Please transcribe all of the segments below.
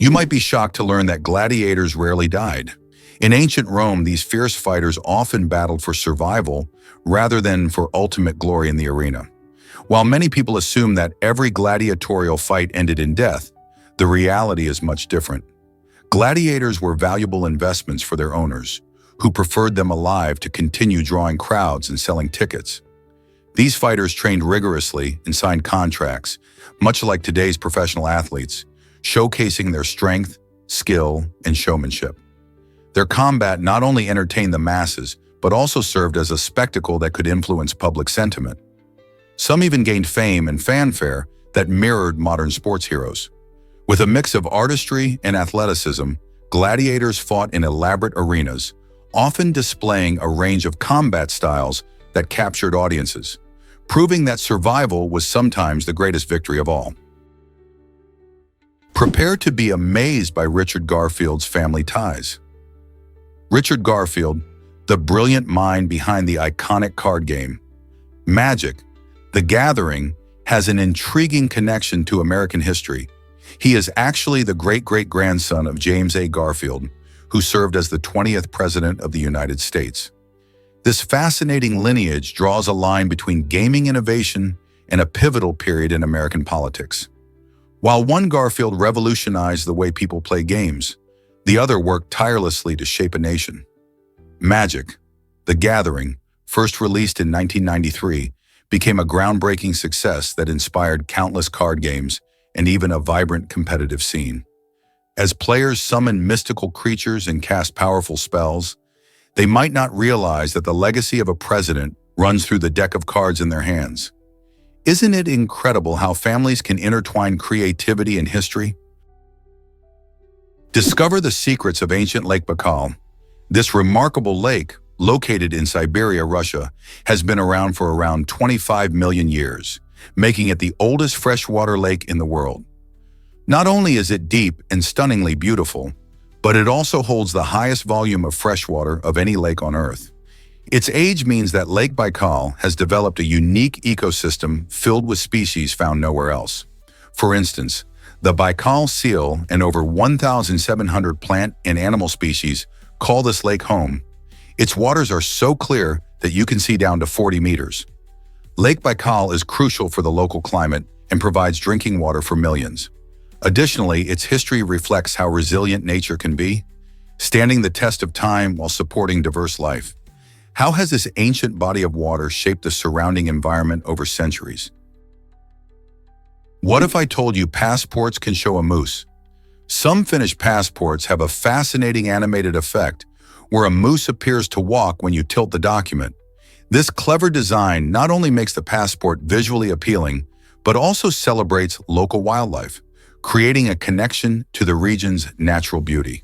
You might be shocked to learn that gladiators rarely died. In ancient Rome, these fierce fighters often battled for survival rather than for ultimate glory in the arena. While many people assume that every gladiatorial fight ended in death, the reality is much different. Gladiators were valuable investments for their owners, who preferred them alive to continue drawing crowds and selling tickets. These fighters trained rigorously and signed contracts, much like today's professional athletes, showcasing their strength, skill, and showmanship. Their combat not only entertained the masses, but also served as a spectacle that could influence public sentiment. Some even gained fame and fanfare that mirrored modern sports heroes. With a mix of artistry and athleticism, gladiators fought in elaborate arenas, often displaying a range of combat styles that captured audiences, proving that survival was sometimes the greatest victory of all. Prepare to be amazed by Richard Garfield's family ties. Richard Garfield, the brilliant mind behind the iconic card game Magic, the Gathering, has an intriguing connection to American history. He is actually the great-great-grandson of James A. Garfield, who served as the 20th President of the United States. This fascinating lineage draws a line between gaming innovation and a pivotal period in American politics. While one Garfield revolutionized the way people play games, the other worked tirelessly to shape a nation. Magic, the Gathering, first released in 1993, became a groundbreaking success that inspired countless card games and even a vibrant competitive scene. As players summon mystical creatures and cast powerful spells, they might not realize that the legacy of a president runs through the deck of cards in their hands. Isn't it incredible how families can intertwine creativity and history? Discover the secrets of ancient Lake Baikal. This remarkable lake, located in Siberia, Russia, has been around for around 25 million years, making it the oldest freshwater lake in the world. Not only is it deep and stunningly beautiful, but it also holds the highest volume of freshwater of any lake on Earth. Its age means that Lake Baikal has developed a unique ecosystem filled with species found nowhere else. For instance, the Baikal seal and over 1,700 plant and animal species call this lake home. Its waters are so clear that you can see down to 40 meters. Lake Baikal is crucial for the local climate and provides drinking water for millions. Additionally, its history reflects how resilient nature can be, standing the test of time while supporting diverse life. How has this ancient body of water shaped the surrounding environment over centuries? What if I told you passports can show a moose? Some Finnish passports have a fascinating animated effect where a moose appears to walk when you tilt the document. This clever design not only makes the passport visually appealing, but also celebrates local wildlife, creating a connection to the region's natural beauty.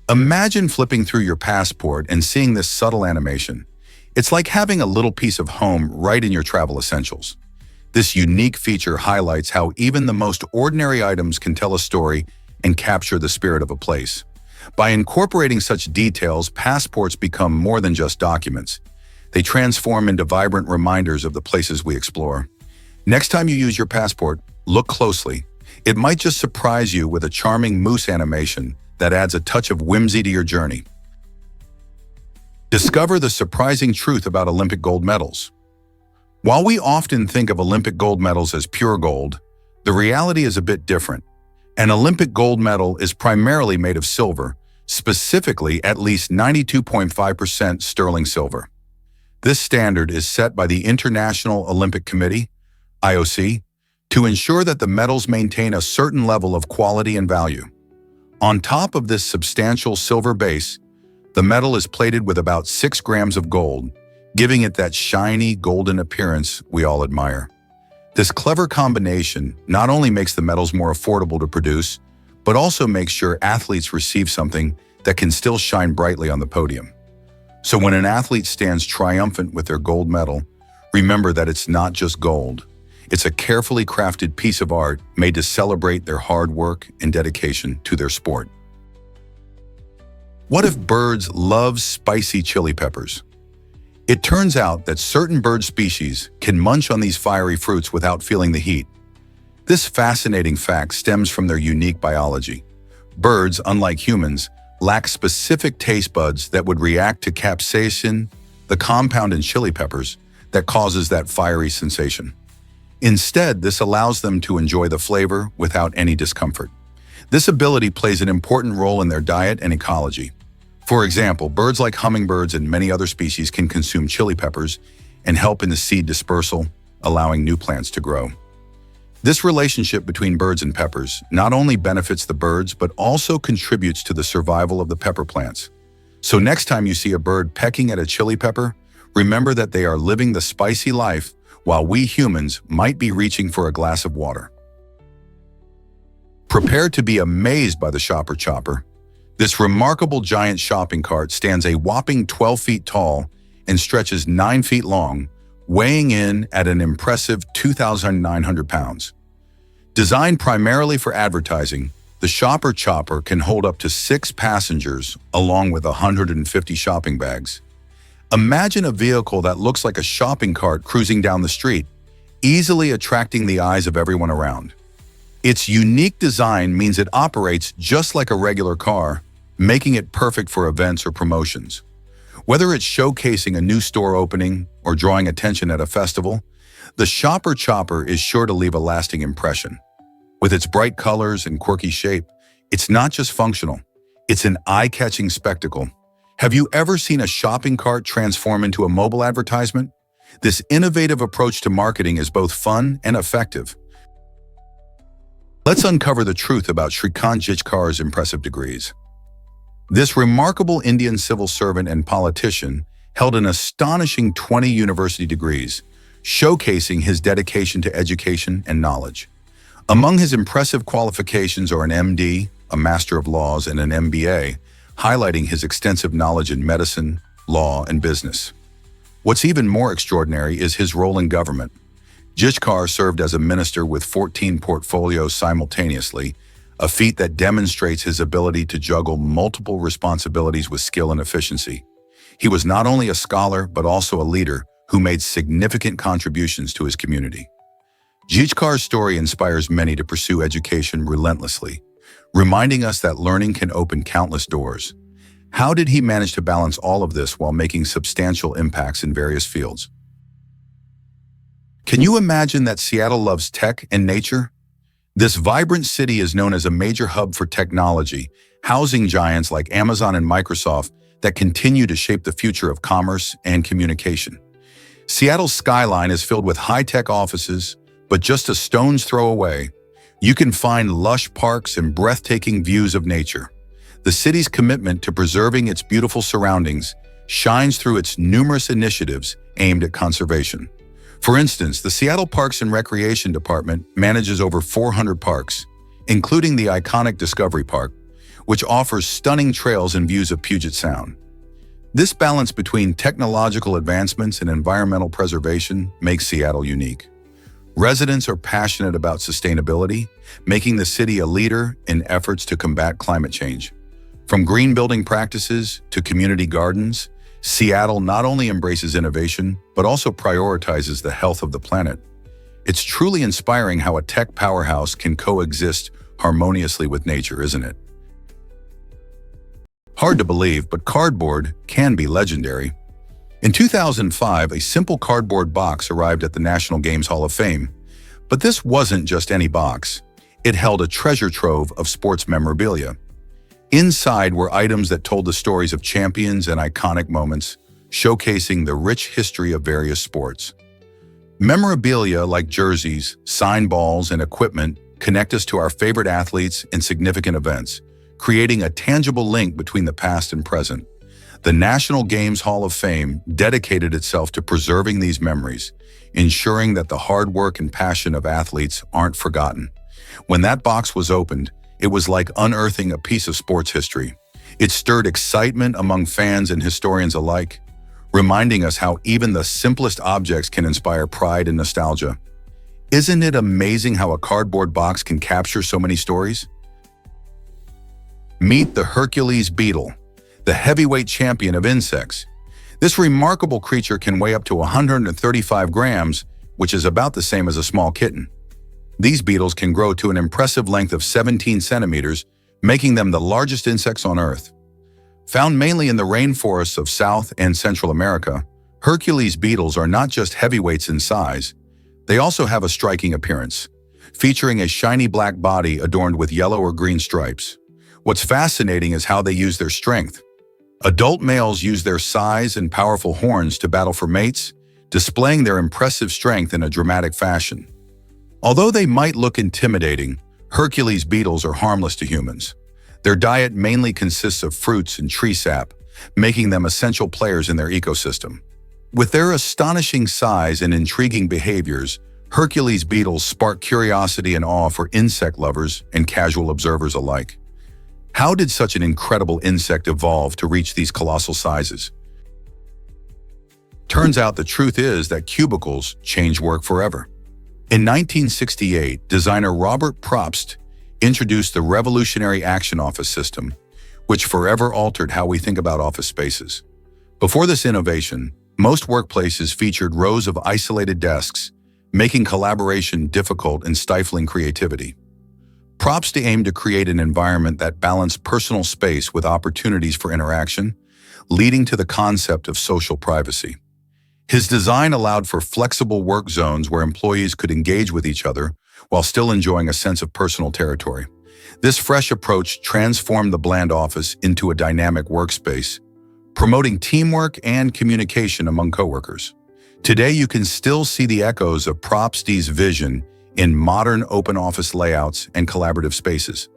Imagine flipping through your passport and seeing this subtle animation. It's like having a little piece of home right in your travel essentials. This unique feature highlights how even the most ordinary items can tell a story and capture the spirit of a place. By incorporating such details, passports become more than just documents. They transform into vibrant reminders of the places we explore. Next time you use your passport, look closely. It might just surprise you with a charming moose animation that adds a touch of whimsy to your journey. Discover the surprising truth about Olympic gold medals. While we often think of Olympic gold medals as pure gold, the reality is a bit different. An Olympic gold medal is primarily made of silver, specifically at least 92.5% sterling silver. This standard is set by the International Olympic Committee, IOC, to ensure that the medals maintain a certain level of quality and value. On top of this substantial silver base, the medal is plated with about 6 grams of gold, giving it that shiny, golden appearance we all admire. This clever combination not only makes the medals more affordable to produce, but also makes sure athletes receive something that can still shine brightly on the podium. So when an athlete stands triumphant with their gold medal, remember that it's not just gold. It's a carefully crafted piece of art made to celebrate their hard work and dedication to their sport. What if birds love spicy chili peppers? It turns out that certain bird species can munch on these fiery fruits without feeling the heat. This fascinating fact stems from their unique biology. Birds, unlike humans, lack specific taste buds that would react to capsaicin, the compound in chili peppers that causes that fiery sensation. Instead, this allows them to enjoy the flavor without any discomfort. This ability plays an important role in their diet and ecology. For example, birds like hummingbirds and many other species can consume chili peppers and help in the seed dispersal, allowing new plants to grow. This relationship between birds and peppers not only benefits the birds, but also contributes to the survival of the pepper plants. So next time you see a bird pecking at a chili pepper, remember that they are living the spicy life while we humans might be reaching for a glass of water. Prepare to be amazed by the Shopper Chopper. This remarkable giant shopping cart stands a whopping 12 feet tall and stretches 9 feet long, weighing in at an impressive 2,900 pounds. Designed primarily for advertising, the Shopper Chopper can hold up to 6 passengers along with 150 shopping bags. Imagine a vehicle that looks like a shopping cart cruising down the street, easily attracting the eyes of everyone around. Its unique design means it operates just like a regular car, making it perfect for events or promotions. Whether it's showcasing a new store opening or drawing attention at a festival, the Shopper Chopper is sure to leave a lasting impression. With its bright colors and quirky shape, it's not just functional, it's an eye-catching spectacle. Have you ever seen a shopping cart transform into a mobile advertisement? This innovative approach to marketing is both fun and effective. Let's uncover the truth about Shrikant Jichkar's impressive degrees. This remarkable Indian civil servant and politician held an astonishing 20 university degrees, showcasing his dedication to education and knowledge. Among his impressive qualifications are an MD, a Master of Laws, and an MBA, highlighting his extensive knowledge in medicine, law, and business. What's even more extraordinary is his role in government. Jichkar served as a minister with 14 portfolios simultaneously, a feat that demonstrates his ability to juggle multiple responsibilities with skill and efficiency. He was not only a scholar, but also a leader who made significant contributions to his community. Jichkar's story inspires many to pursue education relentlessly, reminding us that learning can open countless doors. How did he manage to balance all of this while making substantial impacts in various fields? Can you imagine that Seattle loves tech and nature? This vibrant city is known as a major hub for technology, housing giants like Amazon and Microsoft that continue to shape the future of commerce and communication. Seattle's skyline is filled with high-tech offices, but just a stone's throw away, you can find lush parks and breathtaking views of nature. The city's commitment to preserving its beautiful surroundings shines through its numerous initiatives aimed at conservation. For instance, the Seattle Parks and Recreation Department manages over 400 parks, including the iconic Discovery Park, which offers stunning trails and views of Puget Sound. This balance between technological advancements and environmental preservation makes Seattle unique. Residents are passionate about sustainability, making the city a leader in efforts to combat climate change. From green building practices to community gardens, Seattle not only embraces innovation, but also prioritizes the health of the planet. It's truly inspiring how a tech powerhouse can coexist harmoniously with nature, isn't it? Hard to believe, but cardboard can be legendary. In 2005, a simple cardboard box arrived at the National Games Hall of Fame. But this wasn't just any box. It held a treasure trove of sports memorabilia. Inside were items that told the stories of champions and iconic moments, showcasing the rich history of various sports. Memorabilia like jerseys, signed balls, and equipment connect us to our favorite athletes and significant events, creating a tangible link between the past and present. The National Games Hall of Fame dedicated itself to preserving these memories, ensuring that the hard work and passion of athletes aren't forgotten. When that box was opened, it was like unearthing a piece of sports history. It stirred excitement among fans and historians alike, reminding us how even the simplest objects can inspire pride and nostalgia. Isn't it amazing how a cardboard box can capture so many stories? Meet the Hercules beetle, the heavyweight champion of insects. This remarkable creature can weigh up to 135 grams, which is about the same as a small kitten. These beetles can grow to an impressive length of 17 centimeters, making them the largest insects on Earth. Found mainly in the rainforests of South and Central America, Hercules beetles are not just heavyweights in size, they also have a striking appearance, featuring a shiny black body adorned with yellow or green stripes. What's fascinating is how they use their strength. Adult males use their size and powerful horns to battle for mates, displaying their impressive strength in a dramatic fashion. Although they might look intimidating, Hercules beetles are harmless to humans. Their diet mainly consists of fruits and tree sap, making them essential players in their ecosystem. With their astonishing size and intriguing behaviors, Hercules beetles spark curiosity and awe for insect lovers and casual observers alike. How did such an incredible insect evolve to reach these colossal sizes? Turns out the truth is that cubicles change work forever. In 1968, designer Robert Probst introduced the revolutionary Action Office system, which forever altered how we think about office spaces. Before this innovation, most workplaces featured rows of isolated desks, making collaboration difficult and stifling creativity. Probst aimed to create an environment that balanced personal space with opportunities for interaction, leading to the concept of social privacy. His design allowed for flexible work zones where employees could engage with each other while still enjoying a sense of personal territory. This fresh approach transformed the bland office into a dynamic workspace, promoting teamwork and communication among coworkers. Today, you can still see the echoes of Probst's vision in modern open office layouts and collaborative spaces,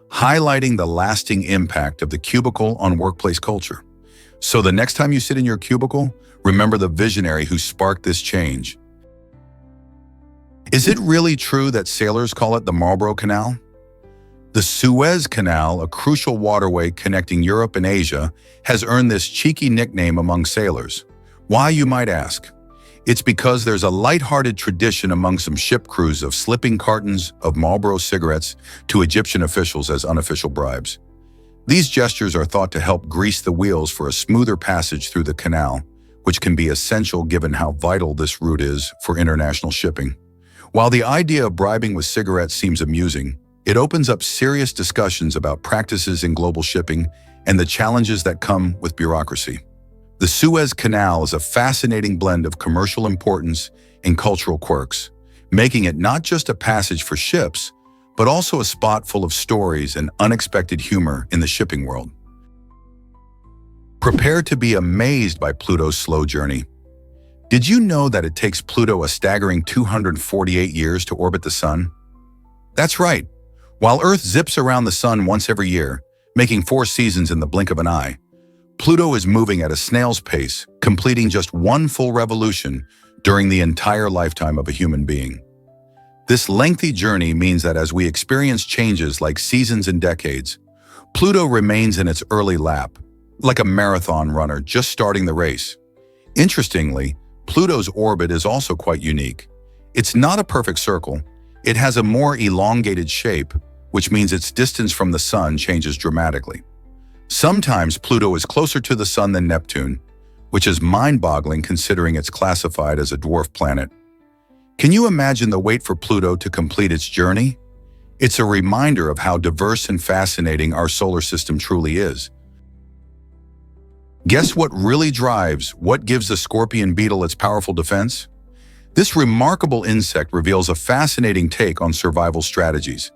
highlighting the lasting impact of the cubicle on workplace culture. So the next time you sit in your cubicle, remember the visionary who sparked this change. Is it really true that sailors call it the Marlborough Canal? The Suez Canal, a crucial waterway connecting Europe and Asia, has earned this cheeky nickname among sailors. Why, you might ask? It's because there's a light-hearted tradition among some ship crews of slipping cartons of Marlboro cigarettes to Egyptian officials as unofficial bribes. These gestures are thought to help grease the wheels for a smoother passage through the canal, which can be essential given how vital this route is for international shipping. While the idea of bribing with cigarettes seems amusing, it opens up serious discussions about practices in global shipping and the challenges that come with bureaucracy. The Suez Canal is a fascinating blend of commercial importance and cultural quirks, making it not just a passage for ships, but also a spot full of stories and unexpected humor in the shipping world. Prepare to be amazed by Pluto's slow journey. Did you know that it takes Pluto a staggering 248 years to orbit the Sun? That's right. While Earth zips around the Sun once every year, making 4 seasons in the blink of an eye, Pluto is moving at a snail's pace, completing just one full revolution during the entire lifetime of a human being. This lengthy journey means that as we experience changes like seasons and decades, Pluto remains in its early lap, like a marathon runner just starting the race. Interestingly, Pluto's orbit is also quite unique. It's not a perfect circle. It has a more elongated shape, which means its distance from the Sun changes dramatically. Sometimes Pluto is closer to the Sun than Neptune, which is mind-boggling considering it's classified as a dwarf planet. Can you imagine the wait for Pluto to complete its journey? It's a reminder of how diverse and fascinating our solar system truly is. Guess what really gives the scorpion beetle its powerful defense? This remarkable insect reveals a fascinating take on survival strategies.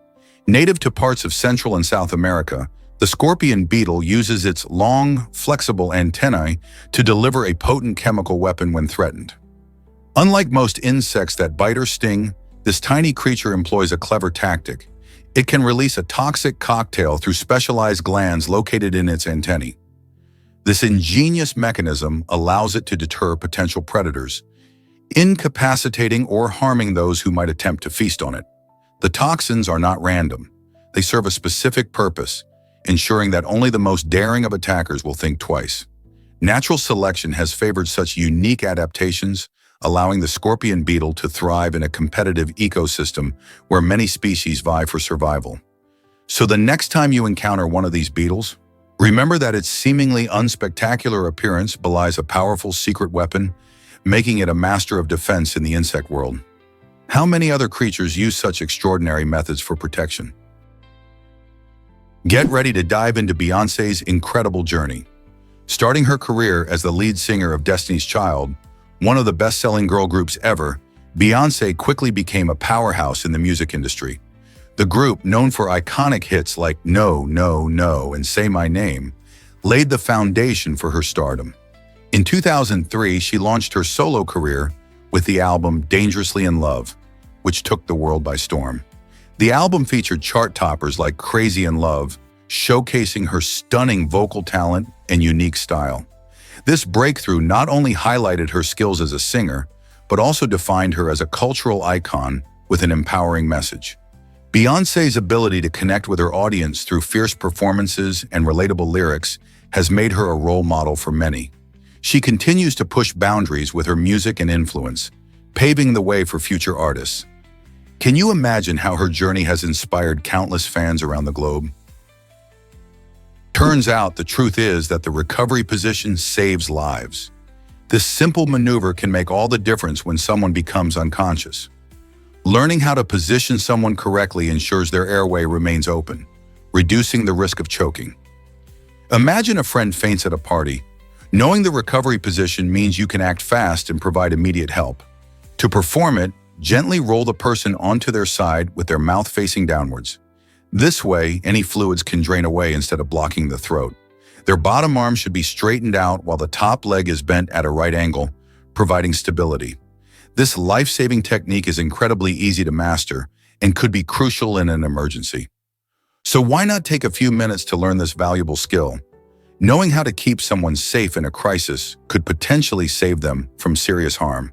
Native to parts of Central and South America, the scorpion beetle uses its long, flexible antennae to deliver a potent chemical weapon when threatened. Unlike most insects that bite or sting, this tiny creature employs a clever tactic. It can release a toxic cocktail through specialized glands located in its antennae. This ingenious mechanism allows it to deter potential predators, incapacitating or harming those who might attempt to feast on it. The toxins are not random. They serve a specific purpose, ensuring that only the most daring of attackers will think twice. Natural selection has favored such unique adaptations, allowing the scorpion beetle to thrive in a competitive ecosystem where many species vie for survival. So the next time you encounter one of these beetles, remember that its seemingly unspectacular appearance belies a powerful secret weapon, making it a master of defense in the insect world. How many other creatures use such extraordinary methods for protection? Get ready to dive into Beyoncé's incredible journey. Starting her career as the lead singer of Destiny's Child, one of the best-selling girl groups ever, Beyoncé quickly became a powerhouse in the music industry. The group, known for iconic hits like No, No, No and Say My Name, laid the foundation for her stardom. In 2003, she launched her solo career with the album Dangerously in Love, which took the world by storm. The album featured chart toppers like Crazy in Love, showcasing her stunning vocal talent and unique style. This breakthrough not only highlighted her skills as a singer, but also defined her as a cultural icon with an empowering message. Beyoncé's ability to connect with her audience through fierce performances and relatable lyrics has made her a role model for many. She continues to push boundaries with her music and influence, paving the way for future artists. Can you imagine how her journey has inspired countless fans around the globe? Turns out the truth is that the recovery position saves lives. This simple maneuver can make all the difference when someone becomes unconscious. Learning how to position someone correctly ensures their airway remains open, reducing the risk of choking. Imagine a friend faints at a party. Knowing the recovery position means you can act fast and provide immediate help. To perform it, gently roll the person onto their side with their mouth facing downwards. This way, any fluids can drain away instead of blocking the throat. Their bottom arm should be straightened out while the top leg is bent at a right angle, providing stability. This life-saving technique is incredibly easy to master and could be crucial in an emergency. So why not take a few minutes to learn this valuable skill? Knowing how to keep someone safe in a crisis could potentially save them from serious harm.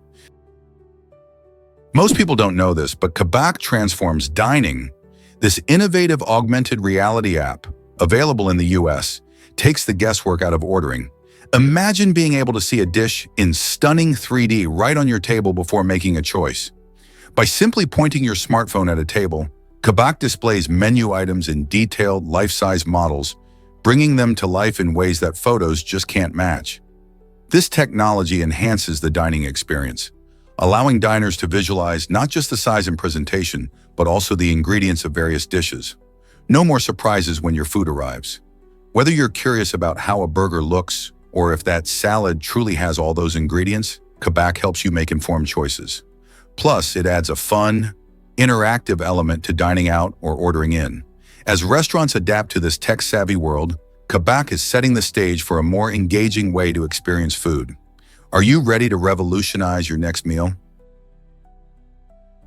Most people don't know this, but Kabak transforms dining. This innovative augmented reality app, available in the US, takes the guesswork out of ordering. Imagine being able to see a dish in stunning 3D right on your table before making a choice. By simply pointing your smartphone at a table, Kabak displays menu items in detailed, life-size models, bringing them to life in ways that photos just can't match. This technology enhances the dining experience, allowing diners to visualize not just the size and presentation, but also the ingredients of various dishes. No more surprises when your food arrives. Whether you're curious about how a burger looks or if that salad truly has all those ingredients, Kabak helps you make informed choices. Plus, it adds a fun, interactive element to dining out or ordering in. As restaurants adapt to this tech-savvy world, Kabak is setting the stage for a more engaging way to experience food. Are you ready to revolutionize your next meal?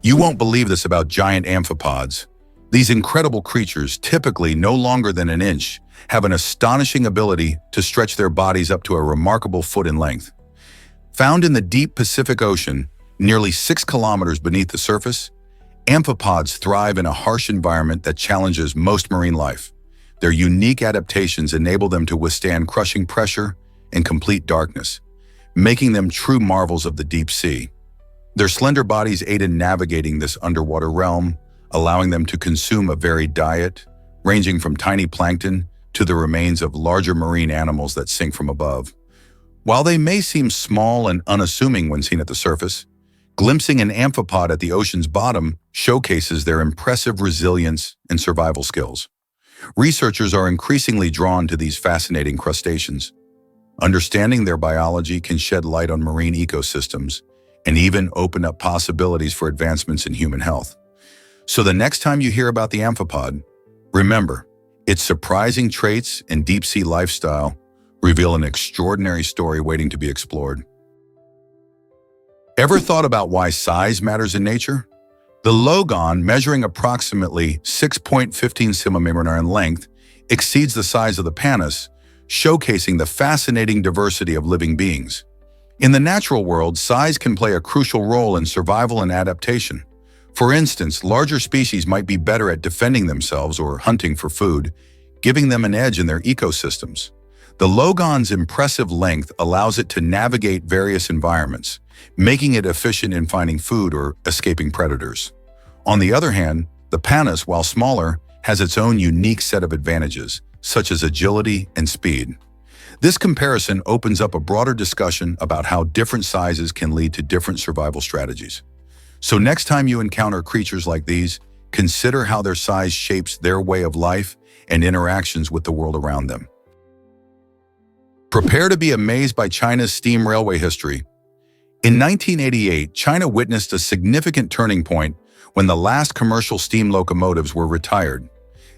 You won't believe this about giant amphipods. These incredible creatures, typically no longer than an inch, have an astonishing ability to stretch their bodies up to a remarkable foot in length. Found in the deep Pacific Ocean, nearly 6 kilometers beneath the surface, amphipods thrive in a harsh environment that challenges most marine life. Their unique adaptations enable them to withstand crushing pressure and complete darkness, making them true marvels of the deep sea. Their slender bodies aid in navigating this underwater realm, allowing them to consume a varied diet, ranging from tiny plankton to the remains of larger marine animals that sink from above. While they may seem small and unassuming when seen at the surface, glimpsing an amphipod at the ocean's bottom showcases their impressive resilience and survival skills. Researchers are increasingly drawn to these fascinating crustaceans. Understanding their biology can shed light on marine ecosystems and even open up possibilities for advancements in human health. So the next time you hear about the amphipod, remember, its surprising traits and deep-sea lifestyle reveal an extraordinary story waiting to be explored. Ever thought about why size matters in nature? The logon, measuring approximately 6.15 centimeters in length, exceeds the size of the panis, showcasing the fascinating diversity of living beings. In the natural world, size can play a crucial role in survival and adaptation. For instance, larger species might be better at defending themselves or hunting for food, giving them an edge in their ecosystems. The logon's impressive length allows it to navigate various environments, making it efficient in finding food or escaping predators. On the other hand, the panis, while smaller, has its own unique set of advantages, such as agility and speed. This comparison opens up a broader discussion about how different sizes can lead to different survival strategies. So next time you encounter creatures like these, consider how their size shapes their way of life and interactions with the world around them. Prepare to be amazed by China's steam railway history. In 1988, China witnessed a significant turning point when the last commercial steam locomotives were retired.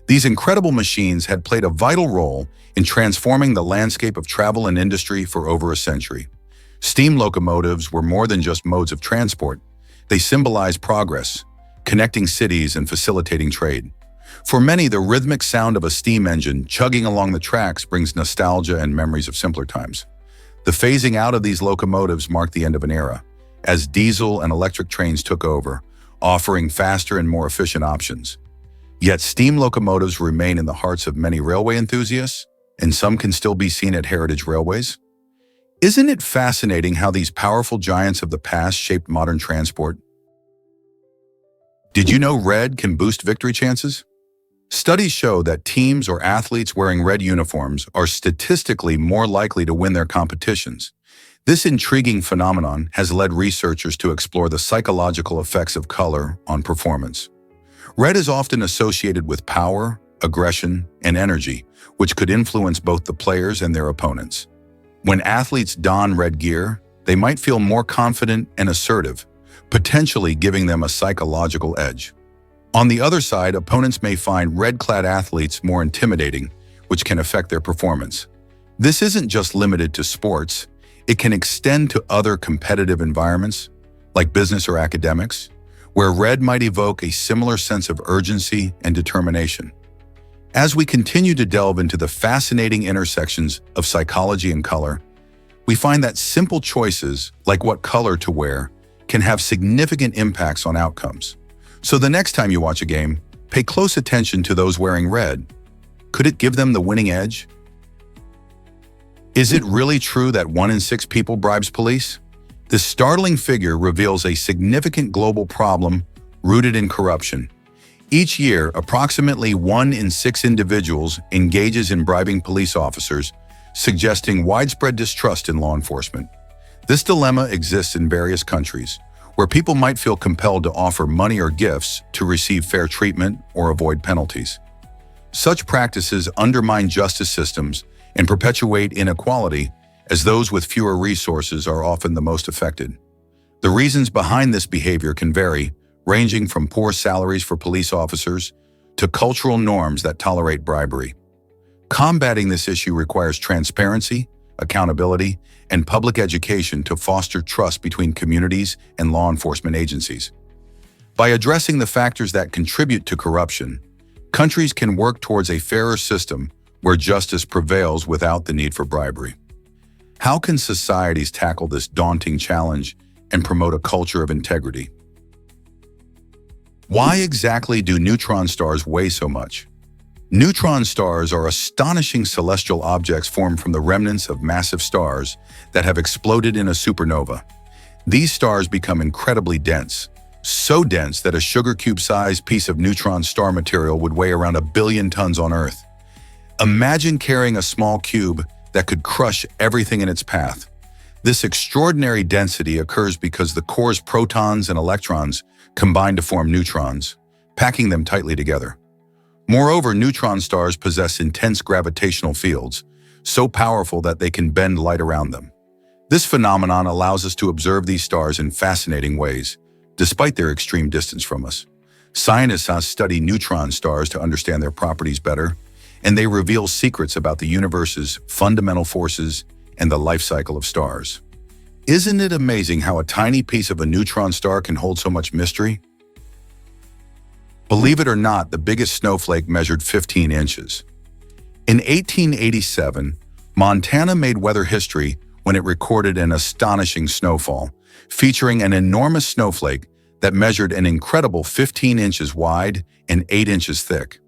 These incredible machines had played a vital role in transforming the landscape of travel and industry for over a century. Steam locomotives were more than just modes of transport. They symbolized progress, connecting cities and facilitating trade. For many, the rhythmic sound of a steam engine chugging along the tracks brings nostalgia and memories of simpler times. The phasing out of these locomotives marked the end of an era, as diesel and electric trains took over, offering faster and more efficient options. Yet steam locomotives remain in the hearts of many railway enthusiasts, and some can still be seen at heritage railways. Isn't it fascinating how these powerful giants of the past shaped modern transport? Did you know red can boost victory chances? Studies show that teams or athletes wearing red uniforms are statistically more likely to win their competitions. This intriguing phenomenon has led researchers to explore the psychological effects of color on performance. Red is often associated with power, aggression, and energy, which could influence both the players and their opponents. When athletes don red gear, they might feel more confident and assertive, potentially giving them a psychological edge. On the other side, opponents may find red-clad athletes more intimidating, which can affect their performance. This isn't just limited to sports. It can extend to other competitive environments, like business or academics, where red might evoke a similar sense of urgency and determination. As we continue to delve into the fascinating intersections of psychology and color, we find that simple choices, like what color to wear, can have significant impacts on outcomes. So the next time you watch a game, pay close attention to those wearing red. Could it give them the winning edge? Is it really true that 1 in 6 people bribes police? This startling figure reveals a significant global problem rooted in corruption. Each year, approximately 1 in 6 individuals engages in bribing police officers, suggesting widespread distrust in law enforcement. This dilemma exists in various countries, where people might feel compelled to offer money or gifts to receive fair treatment or avoid penalties. Such practices undermine justice systems and perpetuate inequality, as those with fewer resources are often the most affected. The reasons behind this behavior can vary, ranging from poor salaries for police officers to cultural norms that tolerate bribery. Combating this issue requires transparency, accountability, and public education to foster trust between communities and law enforcement agencies. By addressing the factors that contribute to corruption, countries can work towards a fairer system where justice prevails without the need for bribery. How can societies tackle this daunting challenge and promote a culture of integrity? Why exactly do neutron stars weigh so much? Neutron stars are astonishing celestial objects formed from the remnants of massive stars that have exploded in a supernova. These stars become incredibly dense, so dense that a sugar cube-sized piece of neutron star material would weigh around 1 billion tons on Earth. Imagine carrying a small cube that could crush everything in its path. This extraordinary density occurs because the core's protons and electrons combine to form neutrons, packing them tightly together. Moreover, neutron stars possess intense gravitational fields, so powerful that they can bend light around them. This phenomenon allows us to observe these stars in fascinating ways, despite their extreme distance from us. Scientists study neutron stars to understand their properties better, and they reveal secrets about the universe's fundamental forces and the life cycle of stars. Isn't it amazing how a tiny piece of a neutron star can hold so much mystery? Believe it or not, the biggest snowflake measured 15 inches. In 1887, Montana made weather history when it recorded an astonishing snowfall, featuring an enormous snowflake that measured an incredible 15 inches wide and 8 inches thick.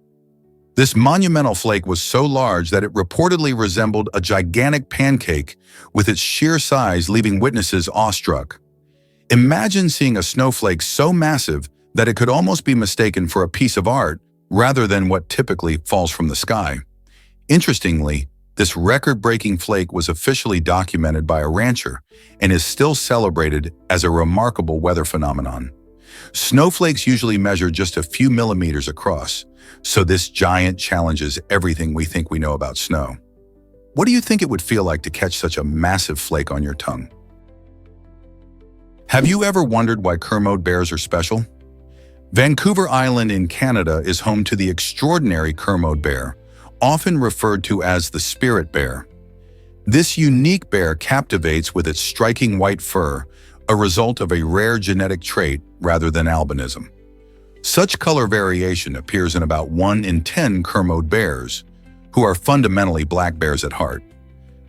This monumental flake was so large that it reportedly resembled a gigantic pancake, with its sheer size leaving witnesses awestruck. Imagine seeing a snowflake so massive that it could almost be mistaken for a piece of art rather than what typically falls from the sky. Interestingly, this record-breaking flake was officially documented by a rancher and is still celebrated as a remarkable weather phenomenon. Snowflakes usually measure just a few millimeters across, so this giant challenges everything we think we know about snow. What do you think it would feel like to catch such a massive flake on your tongue? Have you ever wondered why Kermode bears are special? Vancouver Island in Canada is home to the extraordinary Kermode bear, often referred to as the spirit bear. This unique bear captivates with its striking white fur, a result of a rare genetic trait rather than albinism. Such color variation appears in about 1 in 10 Kermode bears, who are fundamentally black bears at heart.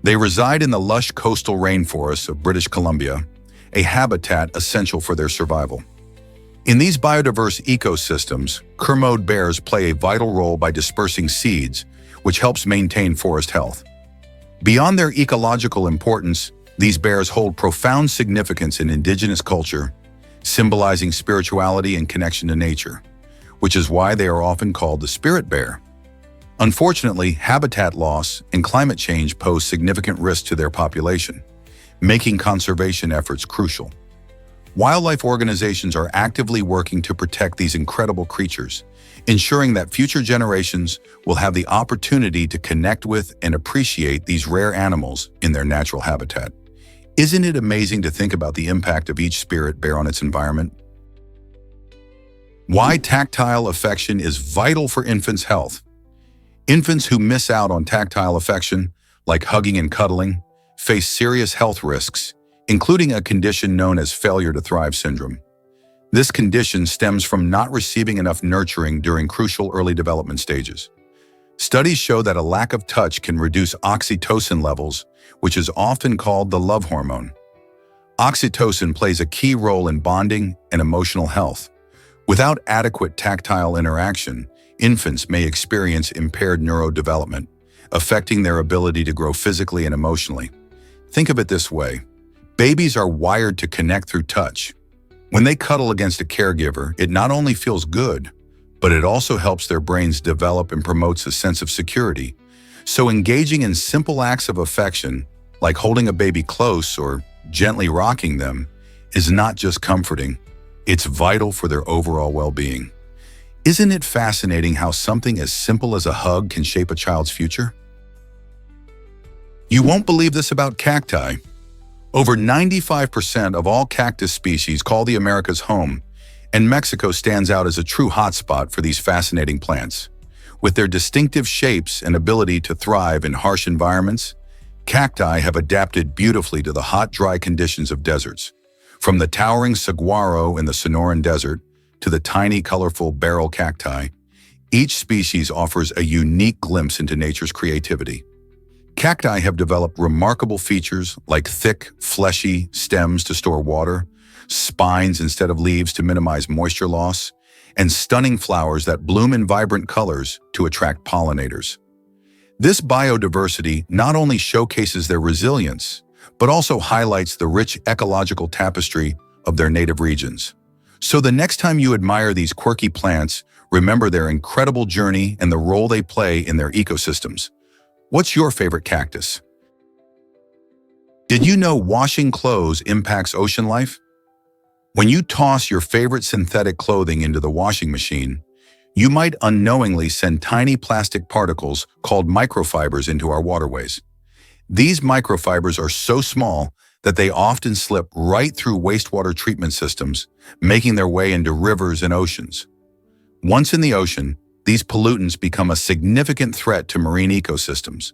They reside in the lush coastal rainforests of British Columbia, a habitat essential for their survival. In these biodiverse ecosystems, Kermode bears play a vital role by dispersing seeds, which helps maintain forest health. Beyond their ecological importance, these bears hold profound significance in indigenous culture, symbolizing spirituality and connection to nature, which is why they are often called the spirit bear. Unfortunately, habitat loss and climate change pose significant risks to their population, making conservation efforts crucial. Wildlife organizations are actively working to protect these incredible creatures, ensuring that future generations will have the opportunity to connect with and appreciate these rare animals in their natural habitat. Isn't it amazing to think about the impact of each spirit bear on its environment? Why tactile affection is vital for infants' health. Infants who miss out on tactile affection, like hugging and cuddling, face serious health risks, including a condition known as failure to thrive syndrome. This condition stems from not receiving enough nurturing during crucial early development stages. Studies show that a lack of touch can reduce oxytocin levels, which is often called the love hormone. Oxytocin plays a key role in bonding and emotional health. Without adequate tactile interaction, infants may experience impaired neurodevelopment, affecting their ability to grow physically and emotionally. Think of it this way. Babies are wired to connect through touch. When they cuddle against a caregiver, it not only feels good, but it also helps their brains develop and promotes a sense of security. So engaging in simple acts of affection, like holding a baby close or gently rocking them, is not just comforting, it's vital for their overall well-being. Isn't it fascinating how something as simple as a hug can shape a child's future? You won't believe this about cacti. Over 95% of all cactus species call the Americas home, and Mexico stands out as a true hotspot for these fascinating plants. With their distinctive shapes and ability to thrive in harsh environments, cacti have adapted beautifully to the hot, dry conditions of deserts. From the towering saguaro in the Sonoran Desert to the tiny, colorful barrel cacti, each species offers a unique glimpse into nature's creativity. Cacti have developed remarkable features like thick, fleshy stems to store water, spines instead of leaves to minimize moisture loss, and stunning flowers that bloom in vibrant colors to attract pollinators. This biodiversity not only showcases their resilience, but also highlights the rich ecological tapestry of their native regions. So the next time you admire these quirky plants, remember their incredible journey and the role they play in their ecosystems. What's your favorite cactus? Did you know washing clothes impacts ocean life? When you toss your favorite synthetic clothing into the washing machine, you might unknowingly send tiny plastic particles called microfibers into our waterways. These microfibers are so small that they often slip right through wastewater treatment systems, making their way into rivers and oceans. Once in the ocean, these pollutants become a significant threat to marine ecosystems.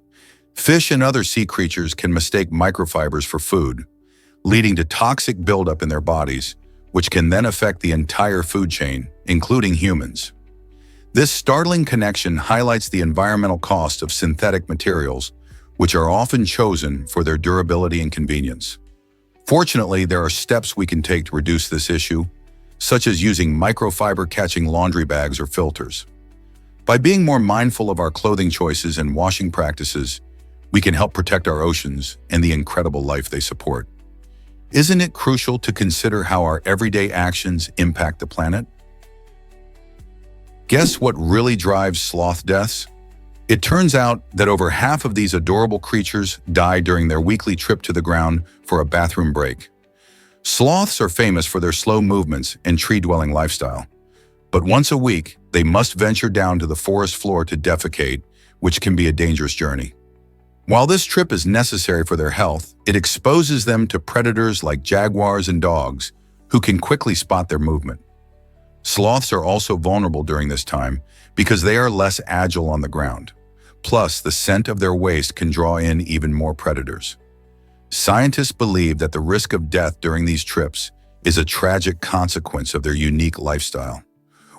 Fish and other sea creatures can mistake microfibers for food, leading to toxic buildup in their bodies, which can then affect the entire food chain, including humans. This startling connection highlights the environmental cost of synthetic materials, which are often chosen for their durability and convenience. Fortunately, there are steps we can take to reduce this issue, such as using microfiber-catching laundry bags or filters. By being more mindful of our clothing choices and washing practices, we can help protect our oceans and the incredible life they support. Isn't it crucial to consider how our everyday actions impact the planet? Guess what really drives sloth deaths? It turns out that over half of these adorable creatures die during their weekly trip to the ground for a bathroom break. Sloths are famous for their slow movements and tree-dwelling lifestyle. But once a week, they must venture down to the forest floor to defecate, which can be a dangerous journey. While this trip is necessary for their health, it exposes them to predators like jaguars and dogs, who can quickly spot their movement. Sloths are also vulnerable during this time because they are less agile on the ground. Plus, the scent of their waste can draw in even more predators. Scientists believe that the risk of death during these trips is a tragic consequence of their unique lifestyle.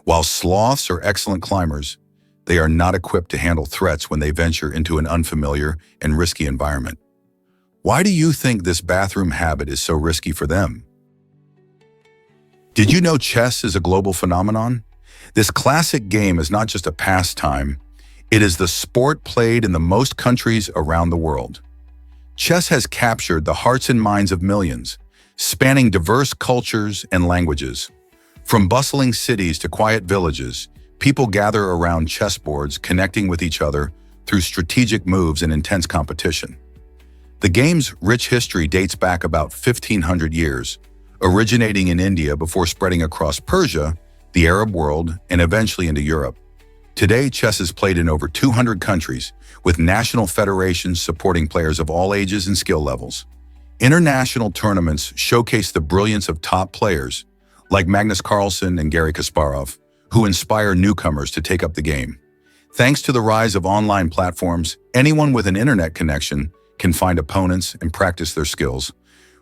While sloths are excellent climbers, they are not equipped to handle threats when they venture into an unfamiliar and risky environment. Why do you think this bathroom habit is so risky for them? Did you know chess is a global phenomenon? This classic game is not just a pastime, it is the sport played in the most countries around the world. Chess has captured the hearts and minds of millions, spanning diverse cultures and languages. From bustling cities to quiet villages, people gather around chessboards, connecting with each other through strategic moves and intense competition. The game's rich history dates back about 1,500 years, originating in India before spreading across Persia, the Arab world, and eventually into Europe. Today, chess is played in over 200 countries, with national federations supporting players of all ages and skill levels. International tournaments showcase the brilliance of top players, like Magnus Carlsen and Garry Kasparov, who inspire newcomers to take up the game. Thanks to the rise of online platforms, anyone with an internet connection can find opponents and practice their skills.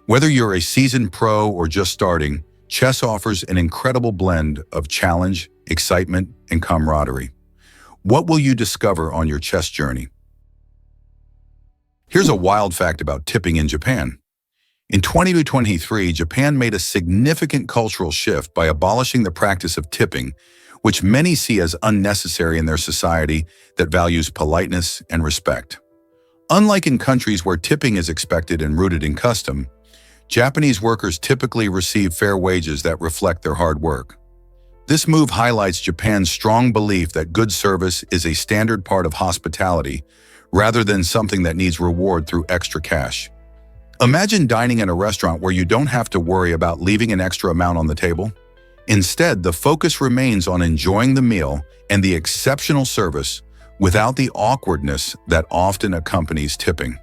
Whether you're a seasoned pro or just starting, chess offers an incredible blend of challenge, excitement, and camaraderie. What will you discover on your chess journey? Here's a wild fact about tipping in Japan. In 2023, Japan made a significant cultural shift by abolishing the practice of tipping, which many see as unnecessary in their society that values politeness and respect. Unlike in countries where tipping is expected and rooted in custom, Japanese workers typically receive fair wages that reflect their hard work. This move highlights Japan's strong belief that good service is a standard part of hospitality, rather than something that needs reward through extra cash. Imagine dining in a restaurant where you don't have to worry about leaving an extra amount on the table. Instead, the focus remains on enjoying the meal and the exceptional service without the awkwardness that often accompanies tipping.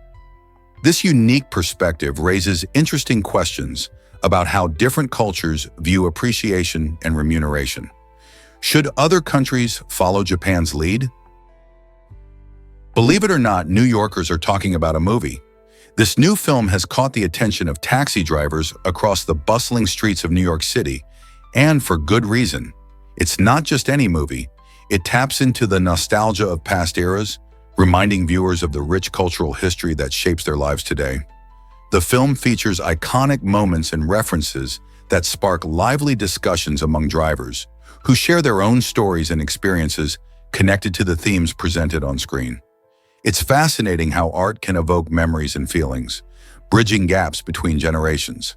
This unique perspective raises interesting questions about how different cultures view appreciation and remuneration. Should other countries follow Japan's lead? Believe it or not, New Yorkers are talking about a movie. This new film has caught the attention of taxi drivers across the bustling streets of New York City, and for good reason. It's not just any movie. It taps into the nostalgia of past eras, reminding viewers of the rich cultural history that shapes their lives today. The film features iconic moments and references that spark lively discussions among drivers, who share their own stories and experiences connected to the themes presented on screen. It's fascinating how art can evoke memories and feelings, bridging gaps between generations.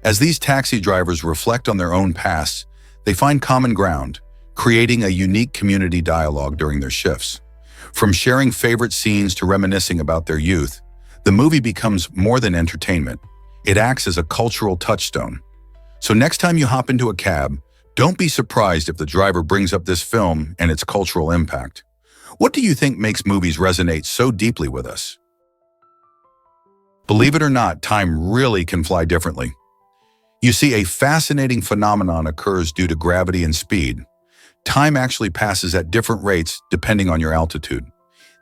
As these taxi drivers reflect on their own pasts, they find common ground, creating a unique community dialogue during their shifts. From sharing favorite scenes to reminiscing about their youth, the movie becomes more than entertainment. It acts as a cultural touchstone. So next time you hop into a cab, don't be surprised if the driver brings up this film and its cultural impact. What do you think makes movies resonate so deeply with us? Believe it or not, time really can fly differently. You see, a fascinating phenomenon occurs due to gravity and speed. Time actually passes at different rates depending on your altitude.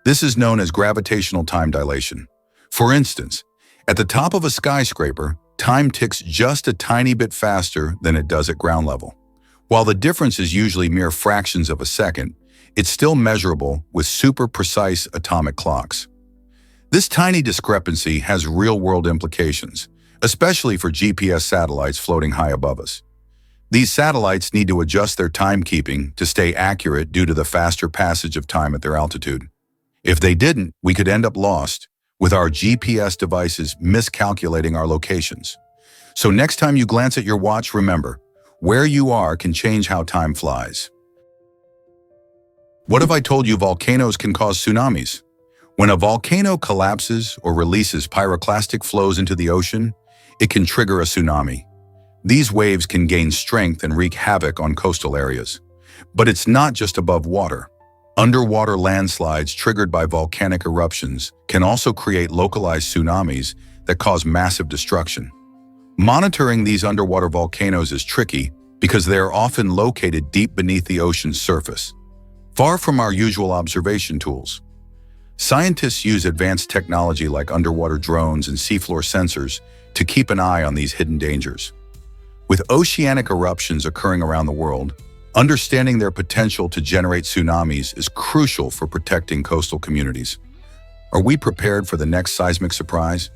This is known as gravitational time dilation. For instance, at the top of a skyscraper, time ticks just a tiny bit faster than it does at ground level. While the difference is usually mere fractions of a second, it's still measurable with super precise atomic clocks. This tiny discrepancy has real-world implications, especially for GPS satellites floating high above us. These satellites need to adjust their timekeeping to stay accurate due to the faster passage of time at their altitude. If they didn't, we could end up lost, with our GPS devices miscalculating our locations. So next time you glance at your watch, remember, where you are can change how time flies. What if I told you volcanoes can cause tsunamis? When a volcano collapses or releases pyroclastic flows into the ocean, it can trigger a tsunami. These waves can gain strength and wreak havoc on coastal areas. But it's not just above water. Underwater landslides triggered by volcanic eruptions can also create localized tsunamis that cause massive destruction. Monitoring these underwater volcanoes is tricky because they are often located deep beneath the ocean's surface, far from our usual observation tools. Scientists use advanced technology like underwater drones and seafloor sensors to keep an eye on these hidden dangers. With oceanic eruptions occurring around the world, understanding their potential to generate tsunamis is crucial for protecting coastal communities. Are we prepared for the next seismic surprise?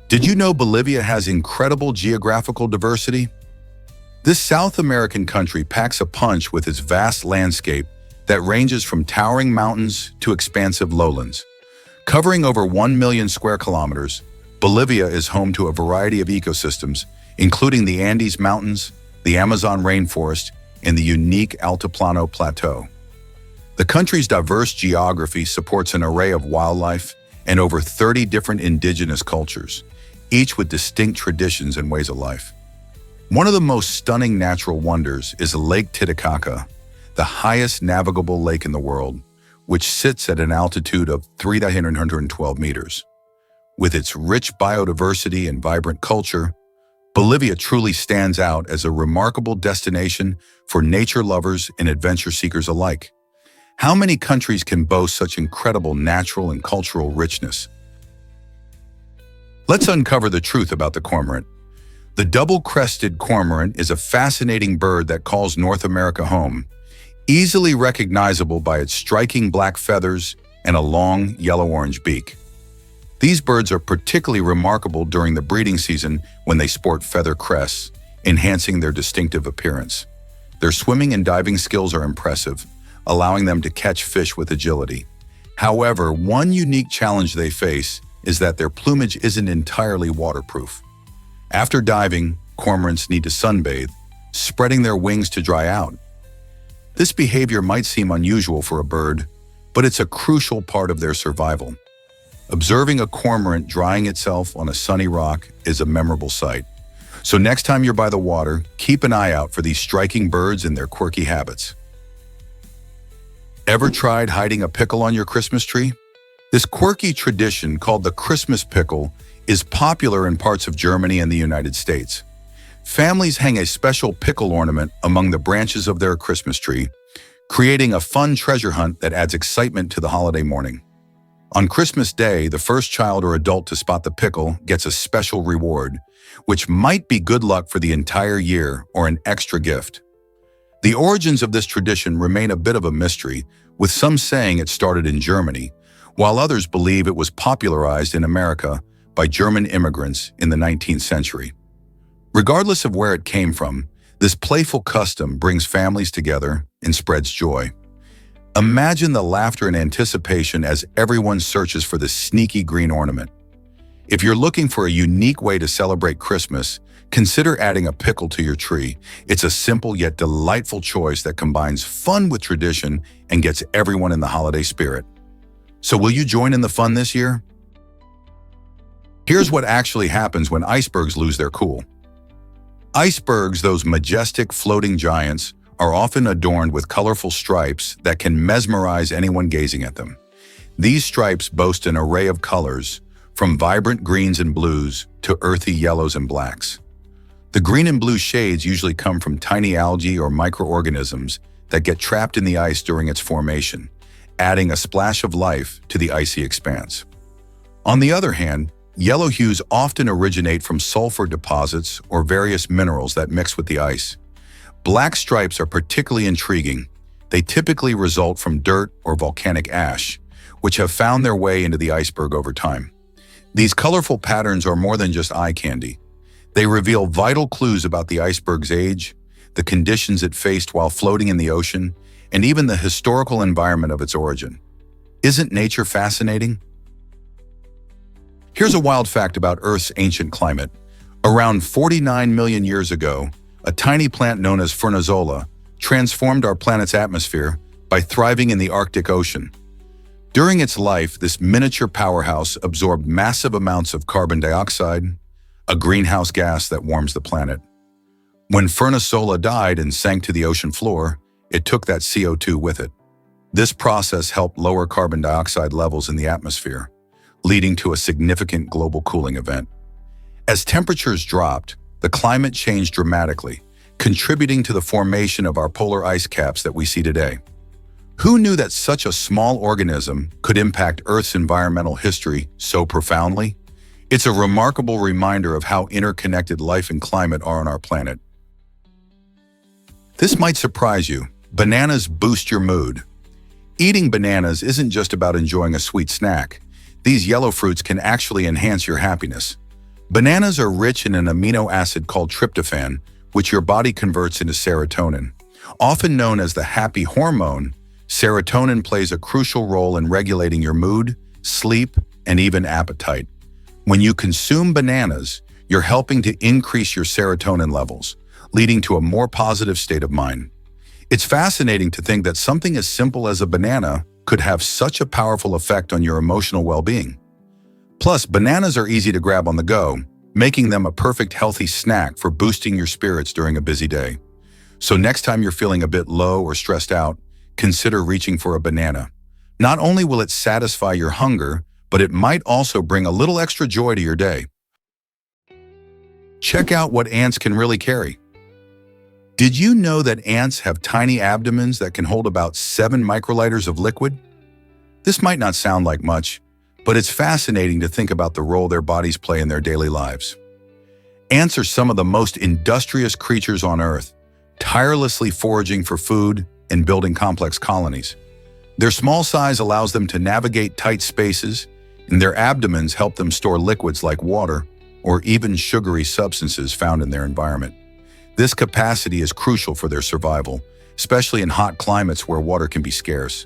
Did you know Bolivia has incredible geographical diversity? This South American country packs a punch with its vast landscape that ranges from towering mountains to expansive lowlands. Covering over 1 million square kilometers, Bolivia is home to a variety of ecosystems, including the Andes Mountains, the Amazon rainforest, and the unique Altiplano Plateau. The country's diverse geography supports an array of wildlife and over 30 different indigenous cultures, each with distinct traditions and ways of life. One of the most stunning natural wonders is Lake Titicaca, the highest navigable lake in the world, which sits at an altitude of 3,912 meters. With its rich biodiversity and vibrant culture, Bolivia truly stands out as a remarkable destination for nature lovers and adventure seekers alike. How many countries can boast such incredible natural and cultural richness? Let's uncover the truth about the cormorant. The double-crested cormorant is a fascinating bird that calls North America home, easily recognizable by its striking black feathers and a long yellow-orange beak. These birds are particularly remarkable during the breeding season when they sport feather crests, enhancing their distinctive appearance. Their swimming and diving skills are impressive, allowing them to catch fish with agility. However, one unique challenge they face is that their plumage isn't entirely waterproof. After diving, cormorants need to sunbathe, spreading their wings to dry out. This behavior might seem unusual for a bird, but it's a crucial part of their survival. Observing a cormorant drying itself on a sunny rock is a memorable sight. So next time you're by the water, keep an eye out for these striking birds and their quirky habits. Ever tried hiding a pickle on your Christmas tree? This quirky tradition, called the Christmas pickle, is popular in parts of Germany and the United States. Families hang a special pickle ornament among the branches of their Christmas tree, creating a fun treasure hunt that adds excitement to the holiday morning. On Christmas Day, the first child or adult to spot the pickle gets a special reward, which might be good luck for the entire year or an extra gift. The origins of this tradition remain a bit of a mystery, with some saying it started in Germany, while others believe it was popularized in America by German immigrants in the 19th century. Regardless of where it came from, this playful custom brings families together and spreads joy. Imagine the laughter and anticipation as everyone searches for the sneaky green ornament. If you're looking for a unique way to celebrate Christmas, consider adding a pickle to your tree. It's a simple yet delightful choice that combines fun with tradition and gets everyone in the holiday spirit. So will you join in the fun this year? Here's what actually happens when icebergs lose their cool. Icebergs, those majestic floating giants, are often adorned with colorful stripes that can mesmerize anyone gazing at them. These stripes boast an array of colors, from vibrant greens and blues to earthy yellows and blacks. The green and blue shades usually come from tiny algae or microorganisms that get trapped in the ice during its formation, adding a splash of life to the icy expanse. On the other hand, yellow hues often originate from sulfur deposits or various minerals that mix with the ice. Black stripes are particularly intriguing. They typically result from dirt or volcanic ash, which have found their way into the iceberg over time. These colorful patterns are more than just eye candy. They reveal vital clues about the iceberg's age, the conditions it faced while floating in the ocean, and even the historical environment of its origin. Isn't nature fascinating? Here's a wild fact about Earth's ancient climate. Around 49 million years ago, a tiny plant known as Furnazola transformed our planet's atmosphere by thriving in the Arctic Ocean. During its life, this miniature powerhouse absorbed massive amounts of carbon dioxide, a greenhouse gas that warms the planet. When Furnasola died and sank to the ocean floor, it took that CO2 with it. This process helped lower carbon dioxide levels in the atmosphere, leading to a significant global cooling event. As temperatures dropped, the climate changed dramatically, contributing to the formation of our polar ice caps that we see today. Who knew that such a small organism could impact Earth's environmental history so profoundly? It's a remarkable reminder of how interconnected life and climate are on our planet. This might surprise you. Bananas boost your mood. Eating bananas isn't just about enjoying a sweet snack. These yellow fruits can actually enhance your happiness. Bananas are rich in an amino acid called tryptophan, which your body converts into serotonin. Often known as the happy hormone, serotonin plays a crucial role in regulating your mood, sleep, and even appetite. When you consume bananas, you're helping to increase your serotonin levels, leading to a more positive state of mind. It's fascinating to think that something as simple as a banana could have such a powerful effect on your emotional well-being. Plus, bananas are easy to grab on the go, making them a perfect healthy snack for boosting your spirits during a busy day. So next time you're feeling a bit low or stressed out, consider reaching for a banana. Not only will it satisfy your hunger, but it might also bring a little extra joy to your day. Check out what ants can really carry. Did you know that ants have tiny abdomens that can hold about 7 microliters of liquid? This might not sound like much, but it's fascinating to think about the role their bodies play in their daily lives. Ants are some of the most industrious creatures on Earth, tirelessly foraging for food and building complex colonies. Their small size allows them to navigate tight spaces, and their abdomens help them store liquids like water or even sugary substances found in their environment. This capacity is crucial for their survival, especially in hot climates where water can be scarce.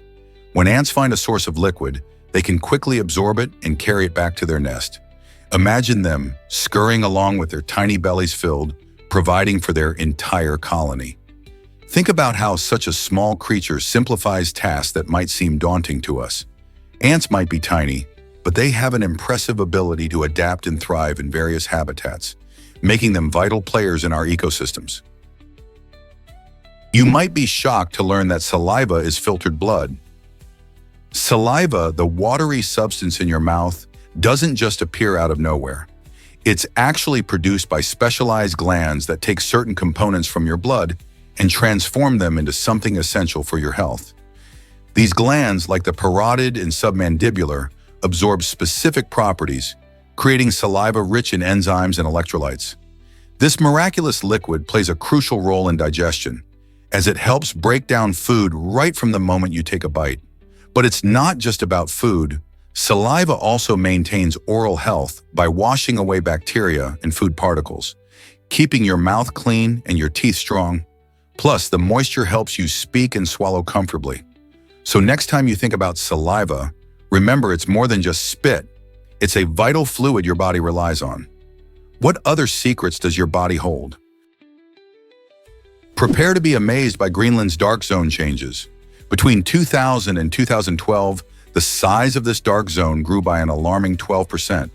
When ants find a source of liquid, they can quickly absorb it and carry it back to their nest. Imagine them scurrying along with their tiny bellies filled, providing for their entire colony. Think about how such a small creature simplifies tasks that might seem daunting to us. Ants might be tiny, but they have an impressive ability to adapt and thrive in various habitats, making them vital players in our ecosystems. You might be shocked to learn that saliva is filtered blood. Saliva, the watery substance in your mouth, doesn't just appear out of nowhere. It's actually produced by specialized glands that take certain components from your blood and transform them into something essential for your health. These glands, like the parotid and submandibular, absorb specific properties, creating saliva rich in enzymes and electrolytes. This miraculous liquid plays a crucial role in digestion, as it helps break down food right from the moment you take a bite. But it's not just about food. Saliva also maintains oral health by washing away bacteria and food particles, keeping your mouth clean and your teeth strong. Plus, the moisture helps you speak and swallow comfortably. So next time you think about saliva, remember it's more than just spit. It's a vital fluid your body relies on. What other secrets does your body hold? Prepare to be amazed by Greenland's dark zone changes. Between 2000 and 2012, the size of this dark zone grew by an alarming 12%.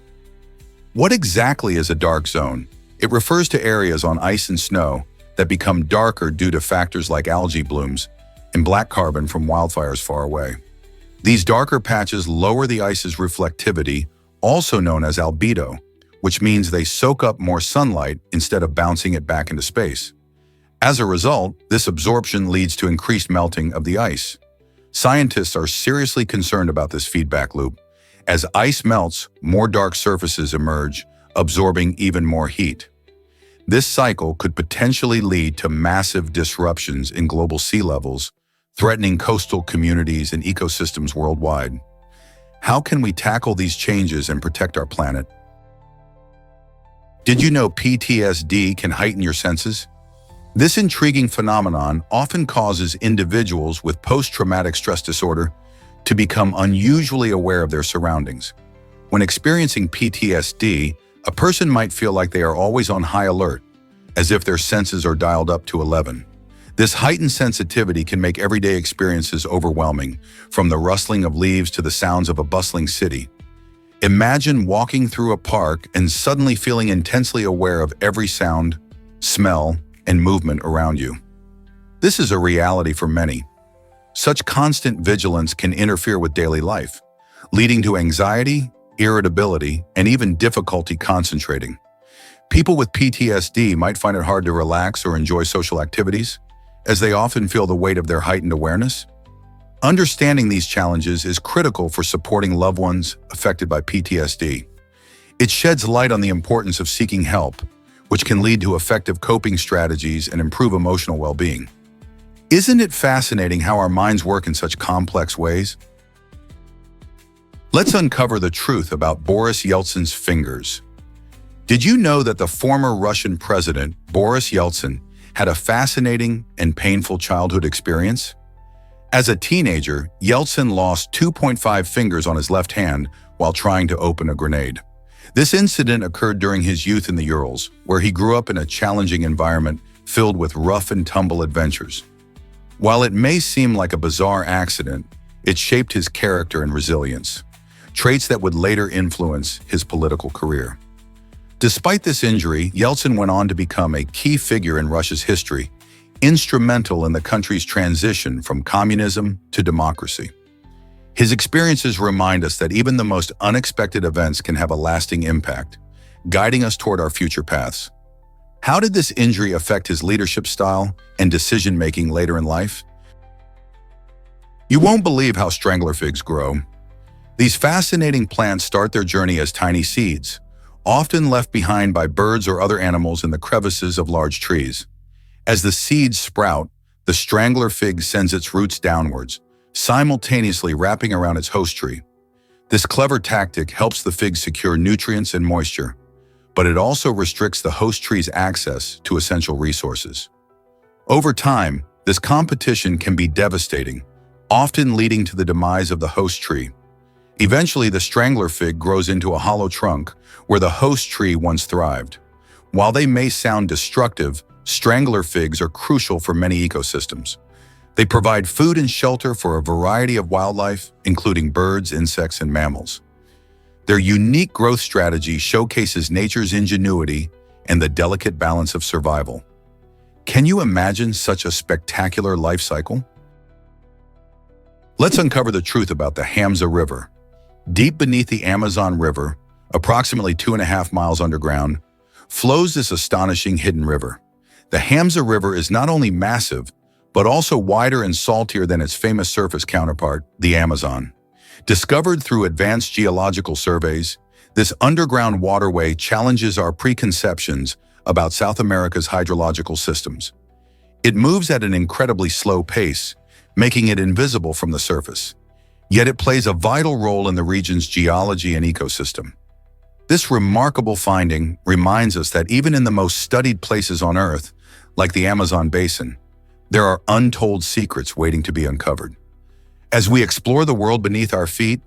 What exactly is a dark zone? It refers to areas on ice and snow that become darker due to factors like algae blooms and black carbon from wildfires far away. These darker patches lower the ice's reflectivity, also known as albedo, which means they soak up more sunlight instead of bouncing it back into space. As a result, this absorption leads to increased melting of the ice. Scientists are seriously concerned about this feedback loop. As ice melts, more dark surfaces emerge, absorbing even more heat. This cycle could potentially lead to massive disruptions in global sea levels, threatening coastal communities and ecosystems worldwide. How can we tackle these changes and protect our planet? Did you know PTSD can heighten your senses? This intriguing phenomenon often causes individuals with post-traumatic stress disorder to become unusually aware of their surroundings. When experiencing PTSD, a person might feel like they are always on high alert, as if their senses are dialed up to 11. This heightened sensitivity can make everyday experiences overwhelming, from the rustling of leaves to the sounds of a bustling city. Imagine walking through a park and suddenly feeling intensely aware of every sound, smell, and movement around you. This is a reality for many. Such constant vigilance can interfere with daily life, leading to anxiety, irritability, and even difficulty concentrating. People with PTSD might find it hard to relax or enjoy social activities, as they often feel the weight of their heightened awareness. Understanding these challenges is critical for supporting loved ones affected by PTSD. It sheds light on the importance of seeking help, which can lead to effective coping strategies and improve emotional well-being. Isn't it fascinating how our minds work in such complex ways? Let's uncover the truth about Boris Yeltsin's fingers. Did you know that the former Russian president, Boris Yeltsin, had a fascinating and painful childhood experience? As a teenager, Yeltsin lost 2.5 fingers on his left hand while trying to open a grenade. This incident occurred during his youth in the Urals, where he grew up in a challenging environment filled with rough-and-tumble adventures. While it may seem like a bizarre accident, it shaped his character and resilience, traits that would later influence his political career. Despite this injury, Yeltsin went on to become a key figure in Russia's history, instrumental in the country's transition from communism to democracy. His experiences remind us that even the most unexpected events can have a lasting impact, guiding us toward our future paths. How did this injury affect his leadership style and decision-making later in life? You won't believe how strangler figs grow. These fascinating plants start their journey as tiny seeds, often left behind by birds or other animals in the crevices of large trees. As the seeds sprout, the strangler fig sends its roots downwards, simultaneously wrapping around its host tree. This clever tactic helps the fig secure nutrients and moisture, but it also restricts the host tree's access to essential resources. Over time, this competition can be devastating, often leading to the demise of the host tree. Eventually, the strangler fig grows into a hollow trunk where the host tree once thrived. While they may sound destructive, strangler figs are crucial for many ecosystems. They provide food and shelter for a variety of wildlife, including birds, insects, and mammals. Their unique growth strategy showcases nature's ingenuity and the delicate balance of survival. Can you imagine such a spectacular life cycle? Let's uncover the truth about the Hamza River. Deep beneath the Amazon River, approximately 2.5 miles underground, flows this astonishing hidden river. The Hamza River is not only massive, but also wider and saltier than its famous surface counterpart, the Amazon. Discovered through advanced geological surveys, this underground waterway challenges our preconceptions about South America's hydrological systems. It moves at an incredibly slow pace, making it invisible from the surface. Yet it plays a vital role in the region's geology and ecosystem. This remarkable finding reminds us that even in the most studied places on Earth, like the Amazon basin, there are untold secrets waiting to be uncovered. As we explore the world beneath our feet,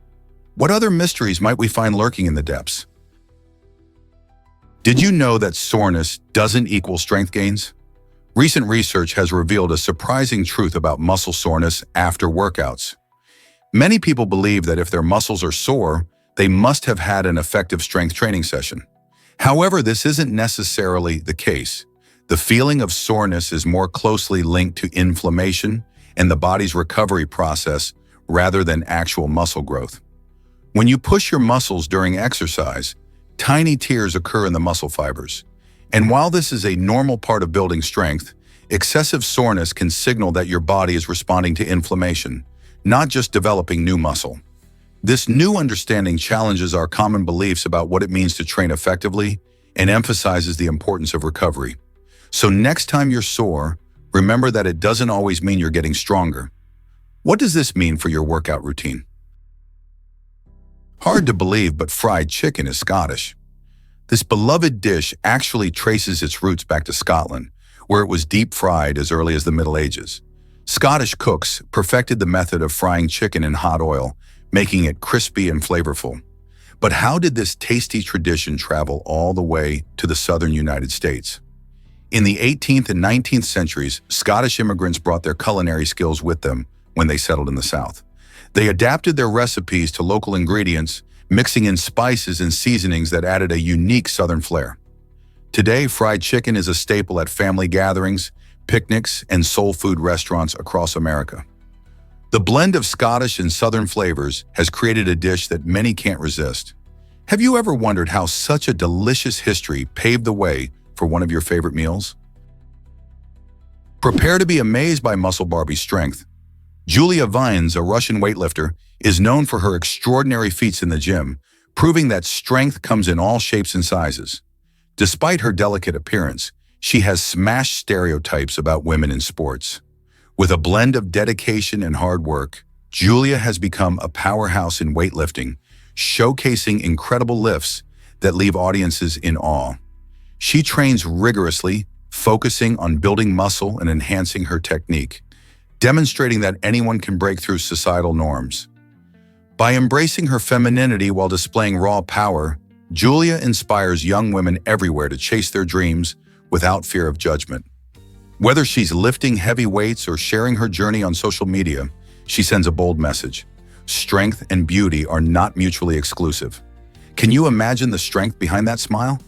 what other mysteries might we find lurking in the depths? Did you know that soreness doesn't equal strength gains? Recent research has revealed a surprising truth about muscle soreness after workouts. Many people believe that if their muscles are sore, they must have had an effective strength training session. However, this isn't necessarily the case. The feeling of soreness is more closely linked to inflammation and the body's recovery process rather than actual muscle growth. When you push your muscles during exercise, tiny tears occur in the muscle fibers. And while this is a normal part of building strength, excessive soreness can signal that your body is responding to inflammation, not just developing new muscle. This new understanding challenges our common beliefs about what it means to train effectively and emphasizes the importance of recovery. So next time you're sore, remember that it doesn't always mean you're getting stronger. What does this mean for your workout routine? Hard to believe, but fried chicken is Scottish. This beloved dish actually traces its roots back to Scotland, where it was deep fried as early as the Middle Ages. Scottish cooks perfected the method of frying chicken in hot oil, making it crispy and flavorful. But how did this tasty tradition travel all the way to the southern United States? In the 18th and 19th centuries, Scottish immigrants brought their culinary skills with them when they settled in the South. They adapted their recipes to local ingredients, mixing in spices and seasonings that added a unique southern flair. Today, fried chicken is a staple at family gatherings, picnics, and soul food restaurants across America. The blend of Scottish and southern flavors has created a dish that many can't resist. Have you ever wondered how such a delicious history paved the way for one of your favorite meals? Prepare to be amazed by Muscle Barbie's strength. Julia Vines, a Russian weightlifter, is known for her extraordinary feats in the gym, proving that strength comes in all shapes and sizes. Despite her delicate appearance, she has smashed stereotypes about women in sports. With a blend of dedication and hard work, Julia has become a powerhouse in weightlifting, showcasing incredible lifts that leave audiences in awe. She trains rigorously, focusing on building muscle and enhancing her technique, demonstrating that anyone can break through societal norms. By embracing her femininity while displaying raw power, Julia inspires young women everywhere to chase their dreams without fear of judgment. Whether she's lifting heavy weights or sharing her journey on social media, she sends a bold message. Strength and beauty are not mutually exclusive. Can you imagine the strength behind that smile?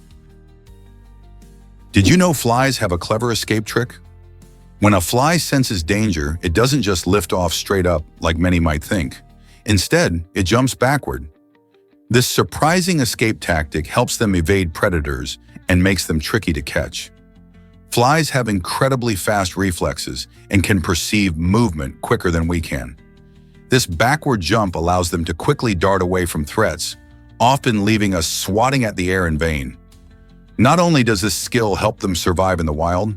Did you know flies have a clever escape trick? When a fly senses danger, it doesn't just lift off straight up like many might think. Instead, it jumps backward. This surprising escape tactic helps them evade predators and makes them tricky to catch. Flies have incredibly fast reflexes and can perceive movement quicker than we can. This backward jump allows them to quickly dart away from threats, often leaving us swatting at the air in vain. Not only does this skill help them survive in the wild,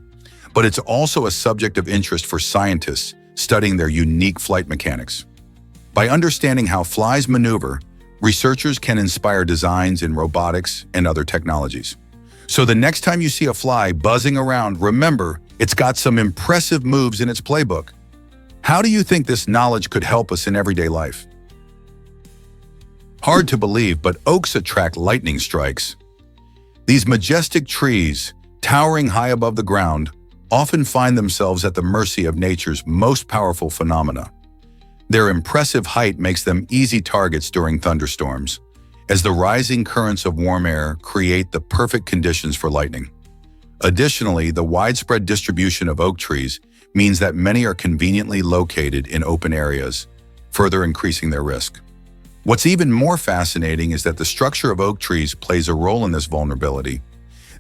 but it's also a subject of interest for scientists studying their unique flight mechanics. By understanding how flies maneuver, researchers can inspire designs in robotics and other technologies. So the next time you see a fly buzzing around, remember, it's got some impressive moves in its playbook. How do you think this knowledge could help us in everyday life? Hard to believe, but oaks attract lightning strikes. These majestic trees, towering high above the ground, often find themselves at the mercy of nature's most powerful phenomena. Their impressive height makes them easy targets during thunderstorms, as the rising currents of warm air create the perfect conditions for lightning. Additionally, the widespread distribution of oak trees means that many are conveniently located in open areas, further increasing their risk. What's even more fascinating is that the structure of oak trees plays a role in this vulnerability.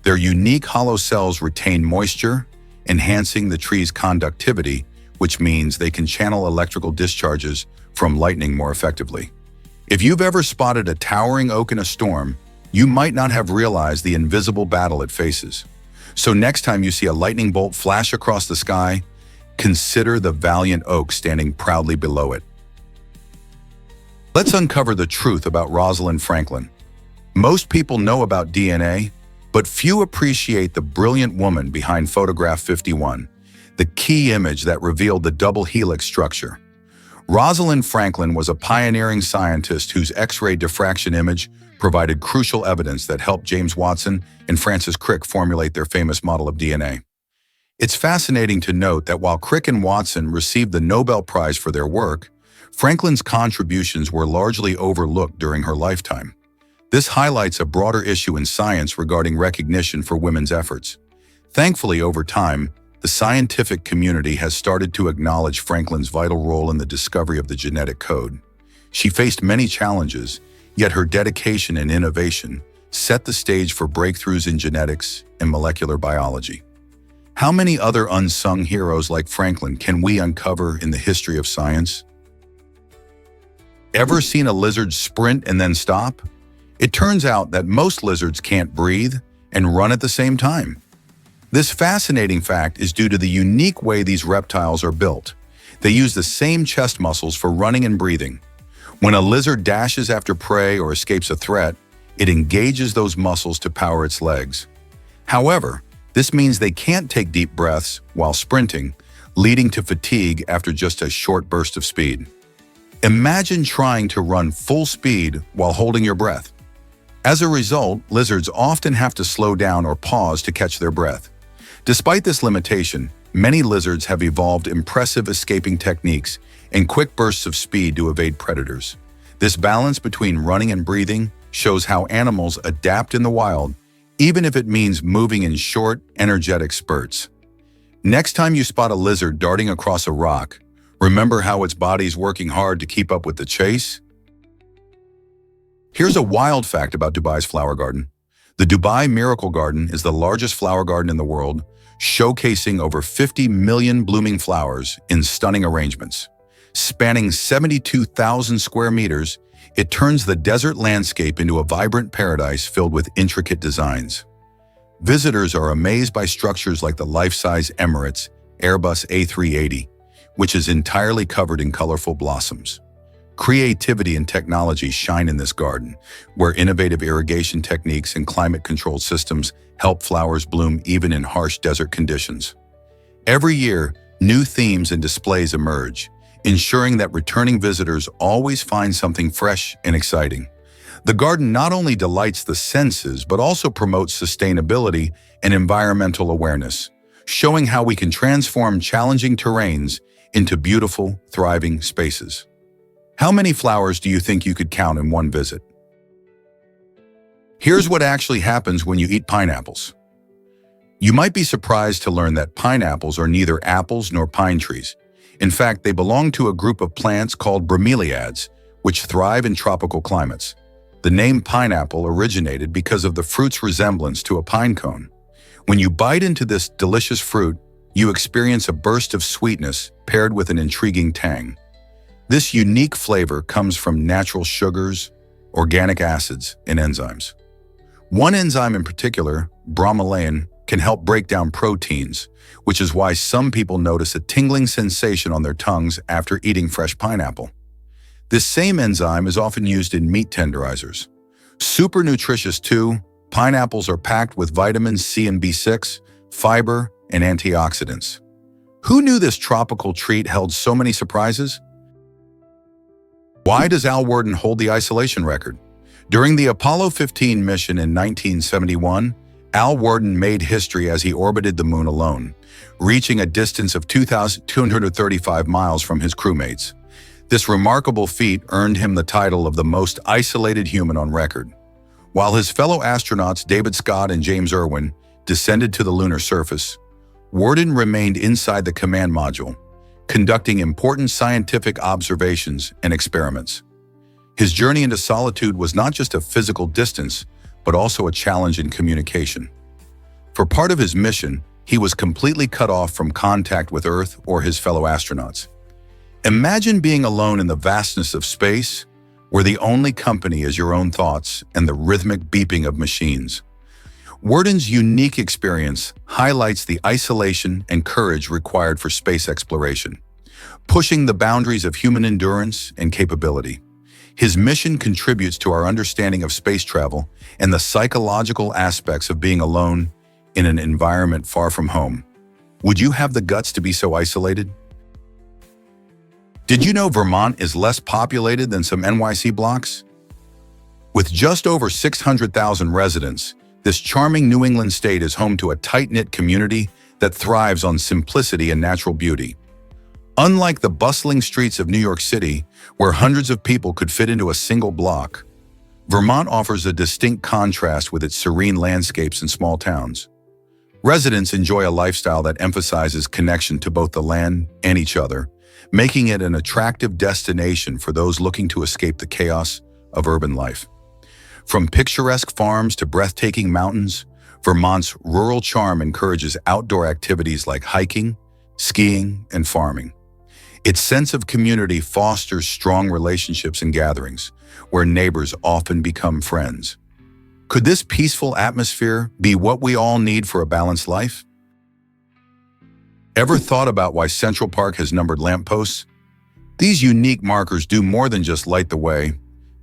Their unique hollow cells retain moisture, enhancing the tree's conductivity, which means they can channel electrical discharges from lightning more effectively. If you've ever spotted a towering oak in a storm, you might not have realized the invisible battle it faces. So next time you see a lightning bolt flash across the sky, consider the valiant oak standing proudly below it. Let's uncover the truth about Rosalind Franklin. Most people know about DNA, but few appreciate the brilliant woman behind photograph 51, the key image that revealed the double helix structure. Rosalind Franklin was a pioneering scientist whose X-ray diffraction image provided crucial evidence that helped James Watson and Francis Crick formulate their famous model of DNA. It's fascinating to note that while Crick and Watson received the Nobel Prize for their work, Franklin's contributions were largely overlooked during her lifetime. This highlights a broader issue in science regarding recognition for women's efforts. Thankfully, over time, the scientific community has started to acknowledge Franklin's vital role in the discovery of the genetic code. She faced many challenges, yet her dedication and innovation set the stage for breakthroughs in genetics and molecular biology. How many other unsung heroes like Franklin can we uncover in the history of science? Ever seen a lizard sprint and then stop? It turns out that most lizards can't breathe and run at the same time. This fascinating fact is due to the unique way these reptiles are built. They use the same chest muscles for running and breathing. When a lizard dashes after prey or escapes a threat, it engages those muscles to power its legs. However, this means they can't take deep breaths while sprinting, leading to fatigue after just a short burst of speed. Imagine trying to run full speed while holding your breath. As a result, lizards often have to slow down or pause to catch their breath. Despite this limitation, many lizards have evolved impressive escaping techniques and quick bursts of speed to evade predators. This balance between running and breathing shows how animals adapt in the wild, even if it means moving in short, energetic spurts. Next time you spot a lizard darting across a rock, remember how its body's working hard to keep up with the chase? Here's a wild fact about Dubai's flower garden. The Dubai Miracle Garden is the largest flower garden in the world, showcasing over 50 million blooming flowers in stunning arrangements. Spanning 72,000 square meters, it turns the desert landscape into a vibrant paradise filled with intricate designs. Visitors are amazed by structures like the life-size Emirates Airbus A380, which is entirely covered in colorful blossoms. Creativity and technology shine in this garden, where innovative irrigation techniques and climate-controlled systems help flowers bloom even in harsh desert conditions. Every year, new themes and displays emerge, ensuring that returning visitors always find something fresh and exciting. The garden not only delights the senses, but also promotes sustainability and environmental awareness, showing how we can transform challenging terrains into beautiful, thriving spaces. How many flowers do you think you could count in one visit? Here's what actually happens when you eat pineapples. You might be surprised to learn that pineapples are neither apples nor pine trees. In fact, they belong to a group of plants called bromeliads, which thrive in tropical climates. The name pineapple originated because of the fruit's resemblance to a pine cone. When you bite into this delicious fruit, you experience a burst of sweetness paired with an intriguing tang. This unique flavor comes from natural sugars, organic acids, and enzymes. One enzyme in particular, bromelain, can help break down proteins, which is why some people notice a tingling sensation on their tongues after eating fresh pineapple. This same enzyme is often used in meat tenderizers. Super nutritious too, pineapples are packed with vitamins C and B6, fiber, and antioxidants. Who knew this tropical treat held so many surprises? Why does Al Worden hold the isolation record? During the Apollo 15 mission in 1971, Al Worden made history as he orbited the moon alone, reaching a distance of 2,235 miles from his crewmates. This remarkable feat earned him the title of the most isolated human on record. While his fellow astronauts David Scott and James Irwin descended to the lunar surface, Worden remained inside the command module, conducting important scientific observations and experiments. His journey into solitude was not just a physical distance, but also a challenge in communication. For part of his mission, he was completely cut off from contact with Earth or his fellow astronauts. Imagine being alone in the vastness of space, where the only company is your own thoughts and the rhythmic beeping of machines. Worden's unique experience highlights the isolation and courage required for space exploration, pushing the boundaries of human endurance and capability. His mission contributes to our understanding of space travel and the psychological aspects of being alone in an environment far from home. Would you have the guts to be so isolated? Did you know Vermont is less populated than some NYC blocks? With just over 600,000 residents, this charming New England state is home to a tight-knit community that thrives on simplicity and natural beauty. Unlike the bustling streets of New York City, where hundreds of people could fit into a single block, Vermont offers a distinct contrast with its serene landscapes and small towns. Residents enjoy a lifestyle that emphasizes connection to both the land and each other, making it an attractive destination for those looking to escape the chaos of urban life. From picturesque farms to breathtaking mountains, Vermont's rural charm encourages outdoor activities like hiking, skiing, and farming. Its sense of community fosters strong relationships and gatherings, where neighbors often become friends. Could this peaceful atmosphere be what we all need for a balanced life? Ever thought about why Central Park has numbered lampposts? These unique markers do more than just light the way.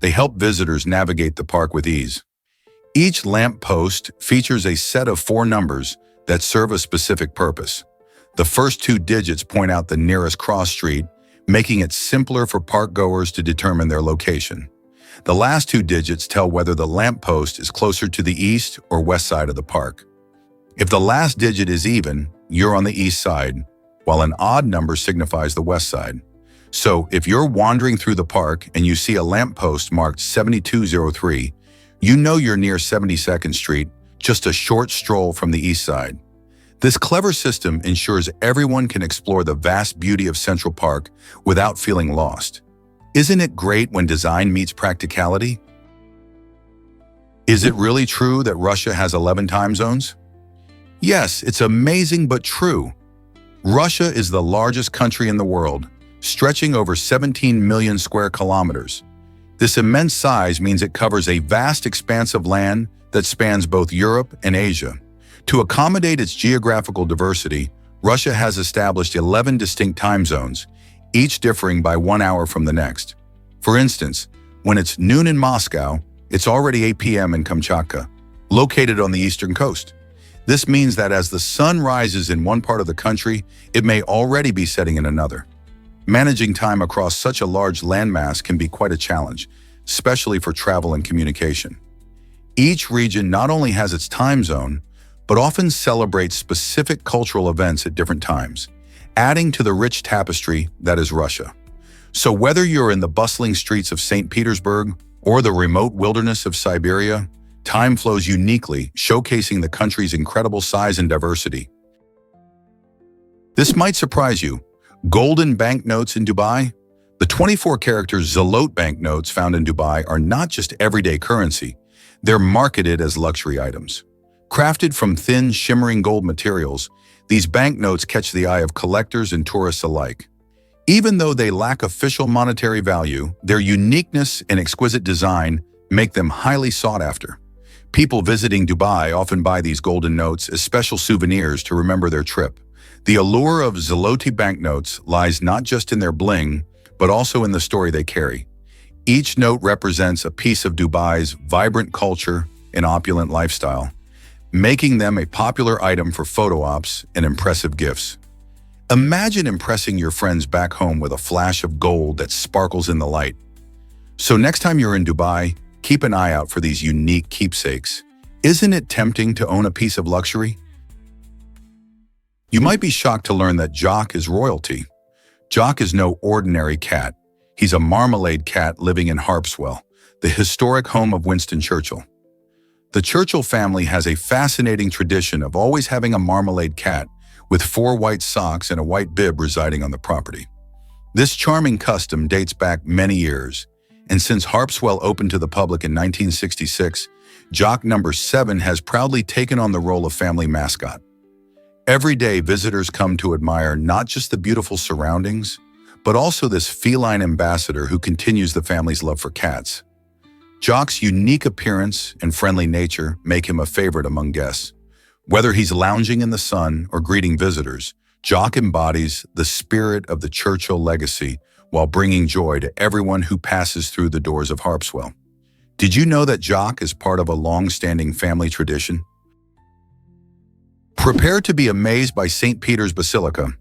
They help visitors navigate the park with ease. Each lamppost features a set of 4 numbers that serve a specific purpose. The first 2 digits point out the nearest cross street, making it simpler for park-goers to determine their location. The last 2 digits tell whether the lamppost is closer to the east or west side of the park. If the last digit is even, you're on the east side, while an odd number signifies the west side. So if you're wandering through the park and you see a lamppost marked 7203, you know you're near 72nd Street, just a short stroll from the east side. This clever system ensures everyone can explore the vast beauty of Central Park without feeling lost. Isn't it great when design meets practicality? Is it really true that Russia has 11 time zones? Yes, it's amazing but true. Russia is the largest country in the world, stretching over 17 million square kilometers. This immense size means it covers a vast expanse of land that spans both Europe and Asia. To accommodate its geographical diversity, Russia has established 11 distinct time zones, each differing by 1 hour from the next. For instance, when it's noon in Moscow, it's already 8 p.m. in Kamchatka, located on the eastern coast. This means that as the sun rises in one part of the country, it may already be setting in another. Managing time across such a large landmass can be quite a challenge, especially for travel and communication. Each region not only has its time zone, but often celebrates specific cultural events at different times, adding to the rich tapestry that is Russia. So whether you're in the bustling streets of St. Petersburg or the remote wilderness of Siberia, time flows uniquely, showcasing the country's incredible size and diversity. This might surprise you. Golden banknotes in Dubai? The 24-character zloty banknotes found in Dubai are not just everyday currency. They're marketed as luxury items. Crafted from thin, shimmering gold materials, these banknotes catch the eye of collectors and tourists alike. Even though they lack official monetary value, their uniqueness and exquisite design make them highly sought after. People visiting Dubai often buy these golden notes as special souvenirs to remember their trip. The allure of zloty banknotes lies not just in their bling, but also in the story they carry. Each note represents a piece of Dubai's vibrant culture and opulent lifestyle, making them a popular item for photo ops and impressive gifts. Imagine impressing your friends back home with a flash of gold that sparkles in the light. So next time you're in Dubai, keep an eye out for these unique keepsakes. Isn't it tempting to own a piece of luxury? You might be shocked to learn that Jock is royalty. Jock is no ordinary cat. He's a marmalade cat living in Harpswell, the historic home of Winston Churchill. The Churchill family has a fascinating tradition of always having a marmalade cat with 4 white socks and a white bib residing on the property. This charming custom dates back many years, and since Harpswell opened to the public in 1966, Jock number 7 has proudly taken on the role of family mascot. Every day, visitors come to admire not just the beautiful surroundings, but also this feline ambassador who continues the family's love for cats. Jock's unique appearance and friendly nature make him a favorite among guests. Whether he's lounging in the sun or greeting visitors, Jock embodies the spirit of the Churchill legacy while bringing joy to everyone who passes through the doors of Harpswell. Did you know that Jock is part of a long-standing family tradition? Prepare to be amazed by St. Peter's Basilica.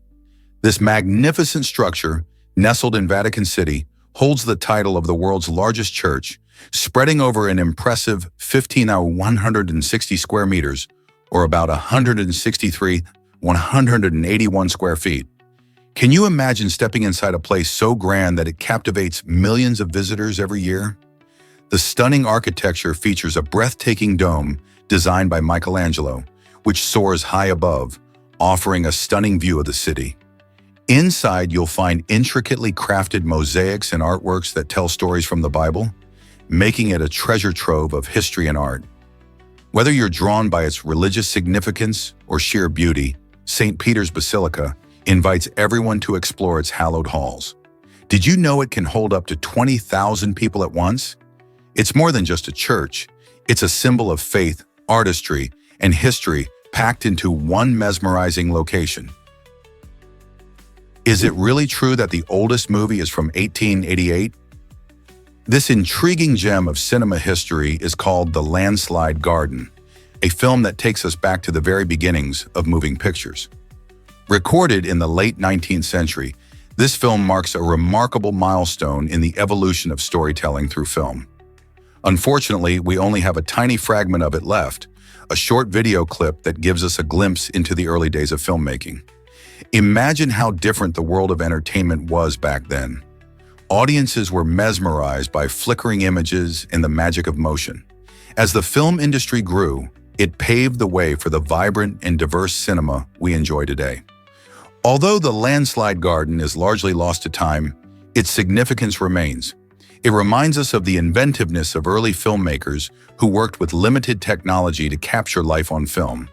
This magnificent structure, nestled in Vatican City, holds the title of the world's largest church, spreading over an impressive 160 square meters, or about 181 square feet. Can you imagine stepping inside a place so grand that it captivates millions of visitors every year? The stunning architecture features a breathtaking dome designed by Michelangelo, which soars high above, offering a stunning view of the city. Inside, you'll find intricately crafted mosaics and artworks that tell stories from the Bible, making it a treasure trove of history and art. Whether you're drawn by its religious significance or sheer beauty, St. Peter's Basilica invites everyone to explore its hallowed halls. Did you know it can hold up to 20,000 people at once? It's more than just a church. It's a symbol of faith, artistry, and history packed into one mesmerizing location. Is it really true that the oldest movie is from 1888? This intriguing gem of cinema history is called The Landslide Garden, a film that takes us back to the very beginnings of moving pictures. Recorded in the late 19th century, this film marks a remarkable milestone in the evolution of storytelling through film. Unfortunately, we only have a tiny fragment of it left, a short video clip that gives us a glimpse into the early days of filmmaking. Imagine how different the world of entertainment was back then. Audiences were mesmerized by flickering images and the magic of motion. As the film industry grew, it paved the way for the vibrant and diverse cinema we enjoy today. Although the landslide garden is largely lost to time, its significance remains. It reminds us of the inventiveness of early filmmakers who worked with limited technology to capture life on film.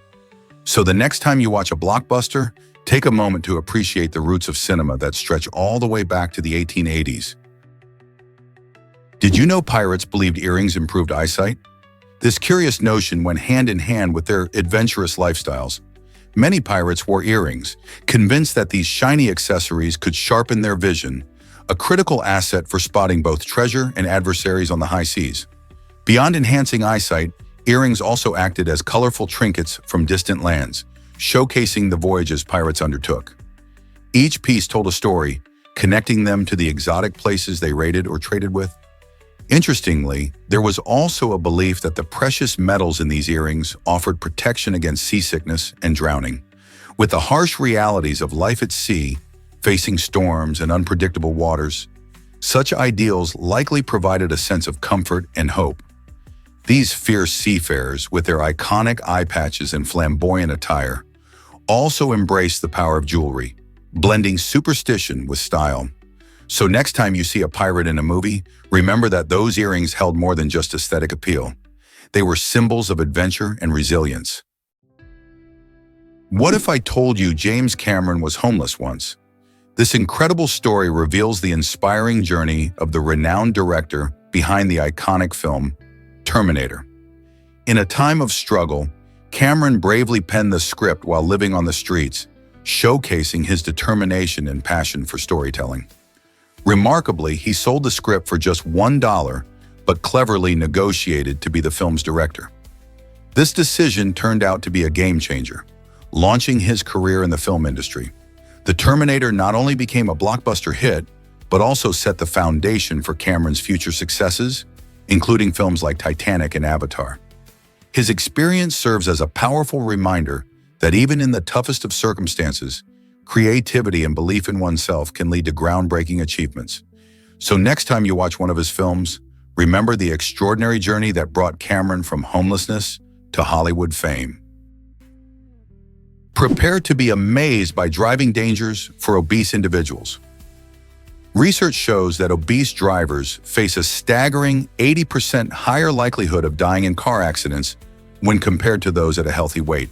So the next time you watch a blockbuster, take a moment to appreciate the roots of cinema that stretch all the way back to the 1880s. Did you know pirates believed earrings improved eyesight? This curious notion went hand in hand with their adventurous lifestyles. Many pirates wore earrings, convinced that these shiny accessories could sharpen their vision, a critical asset for spotting both treasure and adversaries on the high seas. Beyond enhancing eyesight, earrings also acted as colorful trinkets from distant lands, showcasing the voyages pirates undertook. Each piece told a story, connecting them to the exotic places they raided or traded with. Interestingly, there was also a belief that the precious metals in these earrings offered protection against seasickness and drowning. With the harsh realities of life at sea, facing storms and unpredictable waters, such ideals likely provided a sense of comfort and hope. These fierce seafarers, with their iconic eye patches and flamboyant attire, also embraced the power of jewelry, blending superstition with style. So next time you see a pirate in a movie, remember that those earrings held more than just aesthetic appeal. They were symbols of adventure and resilience. What if I told you James Cameron was homeless once? This incredible story reveals the inspiring journey of the renowned director behind the iconic film, Terminator. In a time of struggle, Cameron bravely penned the script while living on the streets, showcasing his determination and passion for storytelling. Remarkably, he sold the script for just $1, but cleverly negotiated to be the film's director. This decision turned out to be a game changer, launching his career in the film industry. The Terminator not only became a blockbuster hit, but also set the foundation for Cameron's future successes, including films like Titanic and Avatar. His experience serves as a powerful reminder that even in the toughest of circumstances, creativity and belief in oneself can lead to groundbreaking achievements. So next time you watch one of his films, remember the extraordinary journey that brought Cameron from homelessness to Hollywood fame. Prepare to be amazed by driving dangers for obese individuals. Research shows that obese drivers face a staggering 80% higher likelihood of dying in car accidents when compared to those at a healthy weight.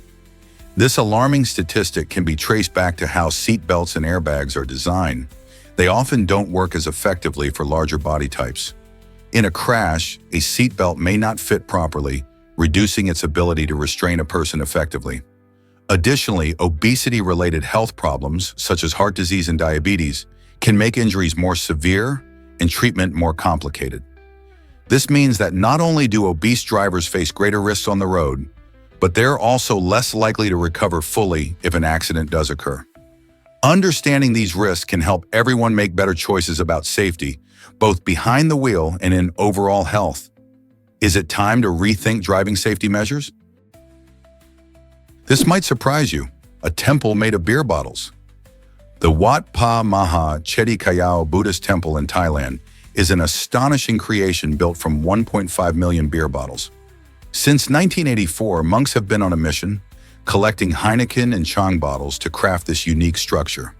This alarming statistic can be traced back to how seat belts and airbags are designed. They often don't work as effectively for larger body types. In a crash, a seat belt may not fit properly, reducing its ability to restrain a person effectively. Additionally, obesity-related health problems, such as heart disease and diabetes, can make injuries more severe and treatment more complicated. This means that not only do obese drivers face greater risks on the road, but they're also less likely to recover fully if an accident does occur. Understanding these risks can help everyone make better choices about safety, both behind the wheel and in overall health. Is it time to rethink driving safety measures? This might surprise you, a temple made of beer bottles. The Wat Pa Maha Chedi Kayao Buddhist Temple in Thailand is an astonishing creation built from 1.5 million beer bottles. Since 1984, monks have been on a mission, collecting Heineken and Chang bottles to craft this unique structure.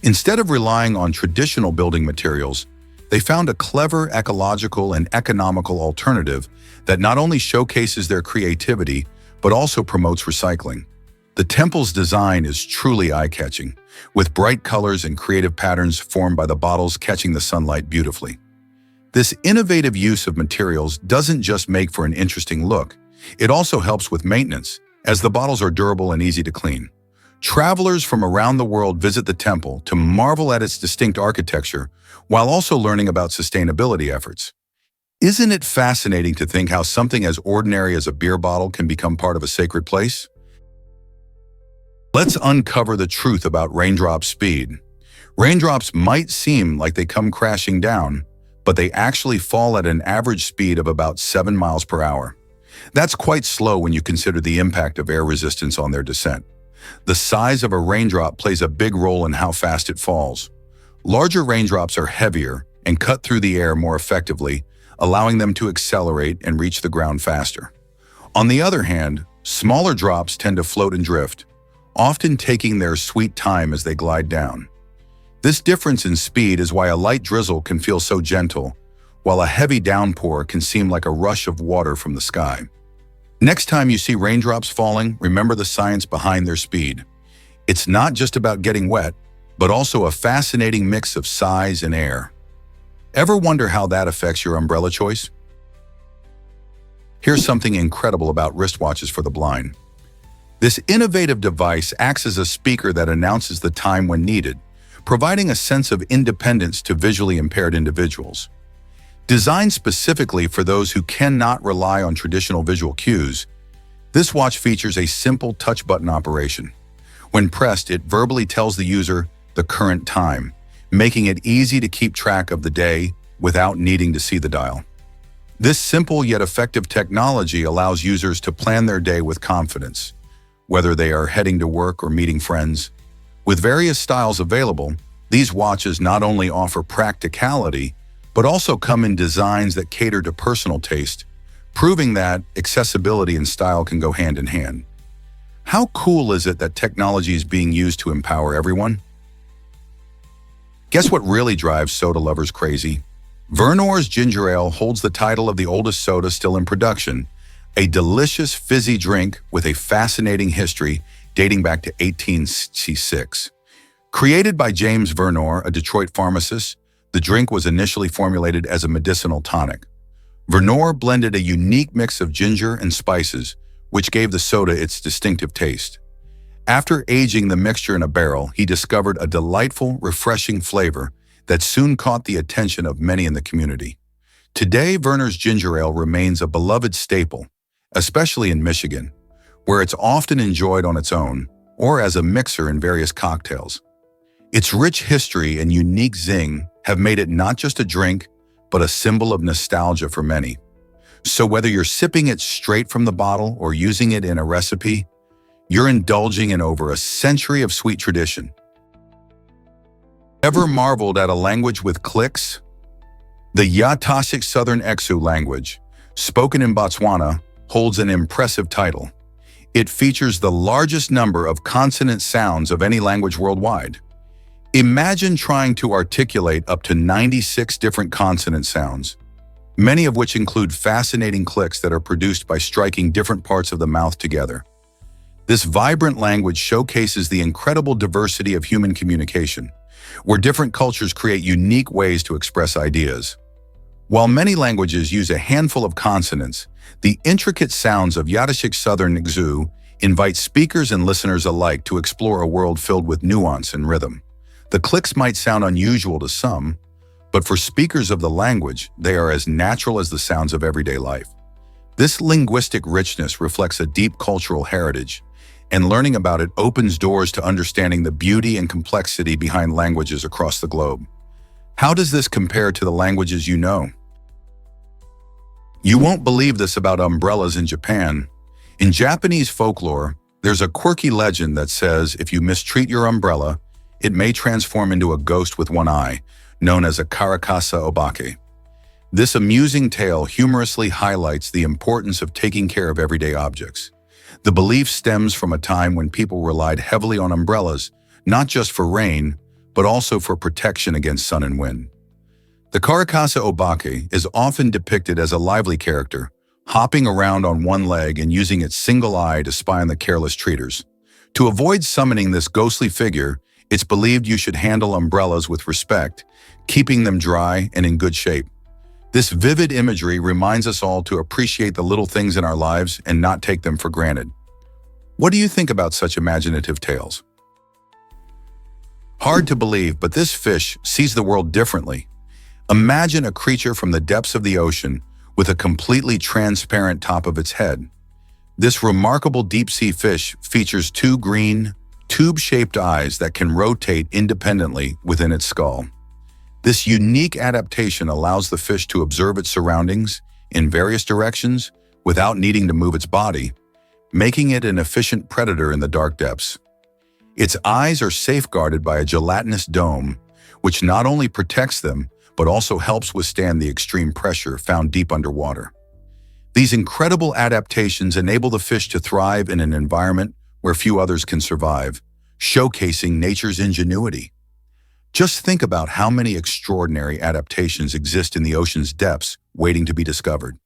Instead of relying on traditional building materials, they found a clever ecological and economical alternative that not only showcases their creativity, but also promotes recycling. The temple's design is truly eye-catching, with bright colors and creative patterns formed by the bottles catching the sunlight beautifully. This innovative use of materials doesn't just make for an interesting look, it also helps with maintenance, as the bottles are durable and easy to clean. Travelers from around the world visit the temple to marvel at its distinct architecture, while also learning about sustainability efforts. Isn't it fascinating to think how something as ordinary as a beer bottle can become part of a sacred place? Let's uncover the truth about raindrop speed. Raindrops might seem like they come crashing down, but they actually fall at an average speed of about 7 miles per hour. That's quite slow when you consider the impact of air resistance on their descent. The size of a raindrop plays a big role in how fast it falls. Larger raindrops are heavier and cut through the air more effectively, allowing them to accelerate and reach the ground faster. On the other hand, smaller drops tend to float and drift, often taking their sweet time as they glide down. This difference in speed is why a light drizzle can feel so gentle, while a heavy downpour can seem like a rush of water from the sky. Next time you see raindrops falling, remember the science behind their speed. It's not just about getting wet, but also a fascinating mix of size and air. Ever wonder how that affects your umbrella choice? Here's something incredible about wristwatches for the blind. This innovative device acts as a speaker that announces the time when needed, providing a sense of independence to visually impaired individuals. Designed specifically for those who cannot rely on traditional visual cues, this watch features a simple touch button operation. When pressed, it verbally tells the user the current time, making it easy to keep track of the day without needing to see the dial. This simple yet effective technology allows users to plan their day with confidence, whether they are heading to work or meeting friends. With various styles available, these watches not only offer practicality, but also come in designs that cater to personal taste, proving that accessibility and style can go hand in hand. How cool is it that technology is being used to empower everyone? Guess what really drives soda lovers crazy? Vernor's Ginger Ale holds the title of the oldest soda still in production, a delicious fizzy drink with a fascinating history dating back to 1866. Created by James Vernor, a Detroit pharmacist, the drink was initially formulated as a medicinal tonic. Vernor blended a unique mix of ginger and spices, which gave the soda its distinctive taste. After aging the mixture in a barrel, he discovered a delightful, refreshing flavor that soon caught the attention of many in the community. Today, Vernor's Ginger Ale remains a beloved staple, especially in Michigan, where it's often enjoyed on its own or as a mixer in various cocktails. Its rich history and unique zing have made it not just a drink, but a symbol of nostalgia for many. So whether you're sipping it straight from the bottle or using it in a recipe, you're indulging in over a century of sweet tradition. Ever marveled at a language with clicks? The Yatashik Southern Exu language, spoken in Botswana, holds an impressive title. It features the largest number of consonant sounds of any language worldwide. Imagine trying to articulate up to 96 different consonant sounds, many of which include fascinating clicks that are produced by striking different parts of the mouth together. This vibrant language showcases the incredible diversity of human communication, where different cultures create unique ways to express ideas. While many languages use a handful of consonants, the intricate sounds of Yatashik Southern Exu invite speakers and listeners alike to explore a world filled with nuance and rhythm. The clicks might sound unusual to some, but for speakers of the language, they are as natural as the sounds of everyday life. This linguistic richness reflects a deep cultural heritage, and learning about it opens doors to understanding the beauty and complexity behind languages across the globe. How does this compare to the languages you know? You won't believe this about umbrellas in Japan. In Japanese folklore, there's a quirky legend that says if you mistreat your umbrella, it may transform into a ghost with one eye, known as a karakasa obake. This amusing tale humorously highlights the importance of taking care of everyday objects. The belief stems from a time when people relied heavily on umbrellas, not just for rain, but also for protection against sun and wind. The karakasa obake is often depicted as a lively character, hopping around on one leg and using its single eye to spy on the careless treaters. To avoid summoning this ghostly figure, it's believed you should handle umbrellas with respect, keeping them dry and in good shape. This vivid imagery reminds us all to appreciate the little things in our lives and not take them for granted. What do you think about such imaginative tales? Hard to believe, but this fish sees the world differently. Imagine a creature from the depths of the ocean with a completely transparent top of its head. This remarkable deep-sea fish features two green, tube-shaped eyes that can rotate independently within its skull. This unique adaptation allows the fish to observe its surroundings in various directions without needing to move its body, making it an efficient predator in the dark depths. Its eyes are safeguarded by a gelatinous dome, which not only protects them, but also helps withstand the extreme pressure found deep underwater. These incredible adaptations enable the fish to thrive in an environment where few others can survive, showcasing nature's ingenuity. Just think about how many extraordinary adaptations exist in the ocean's depths waiting to be discovered.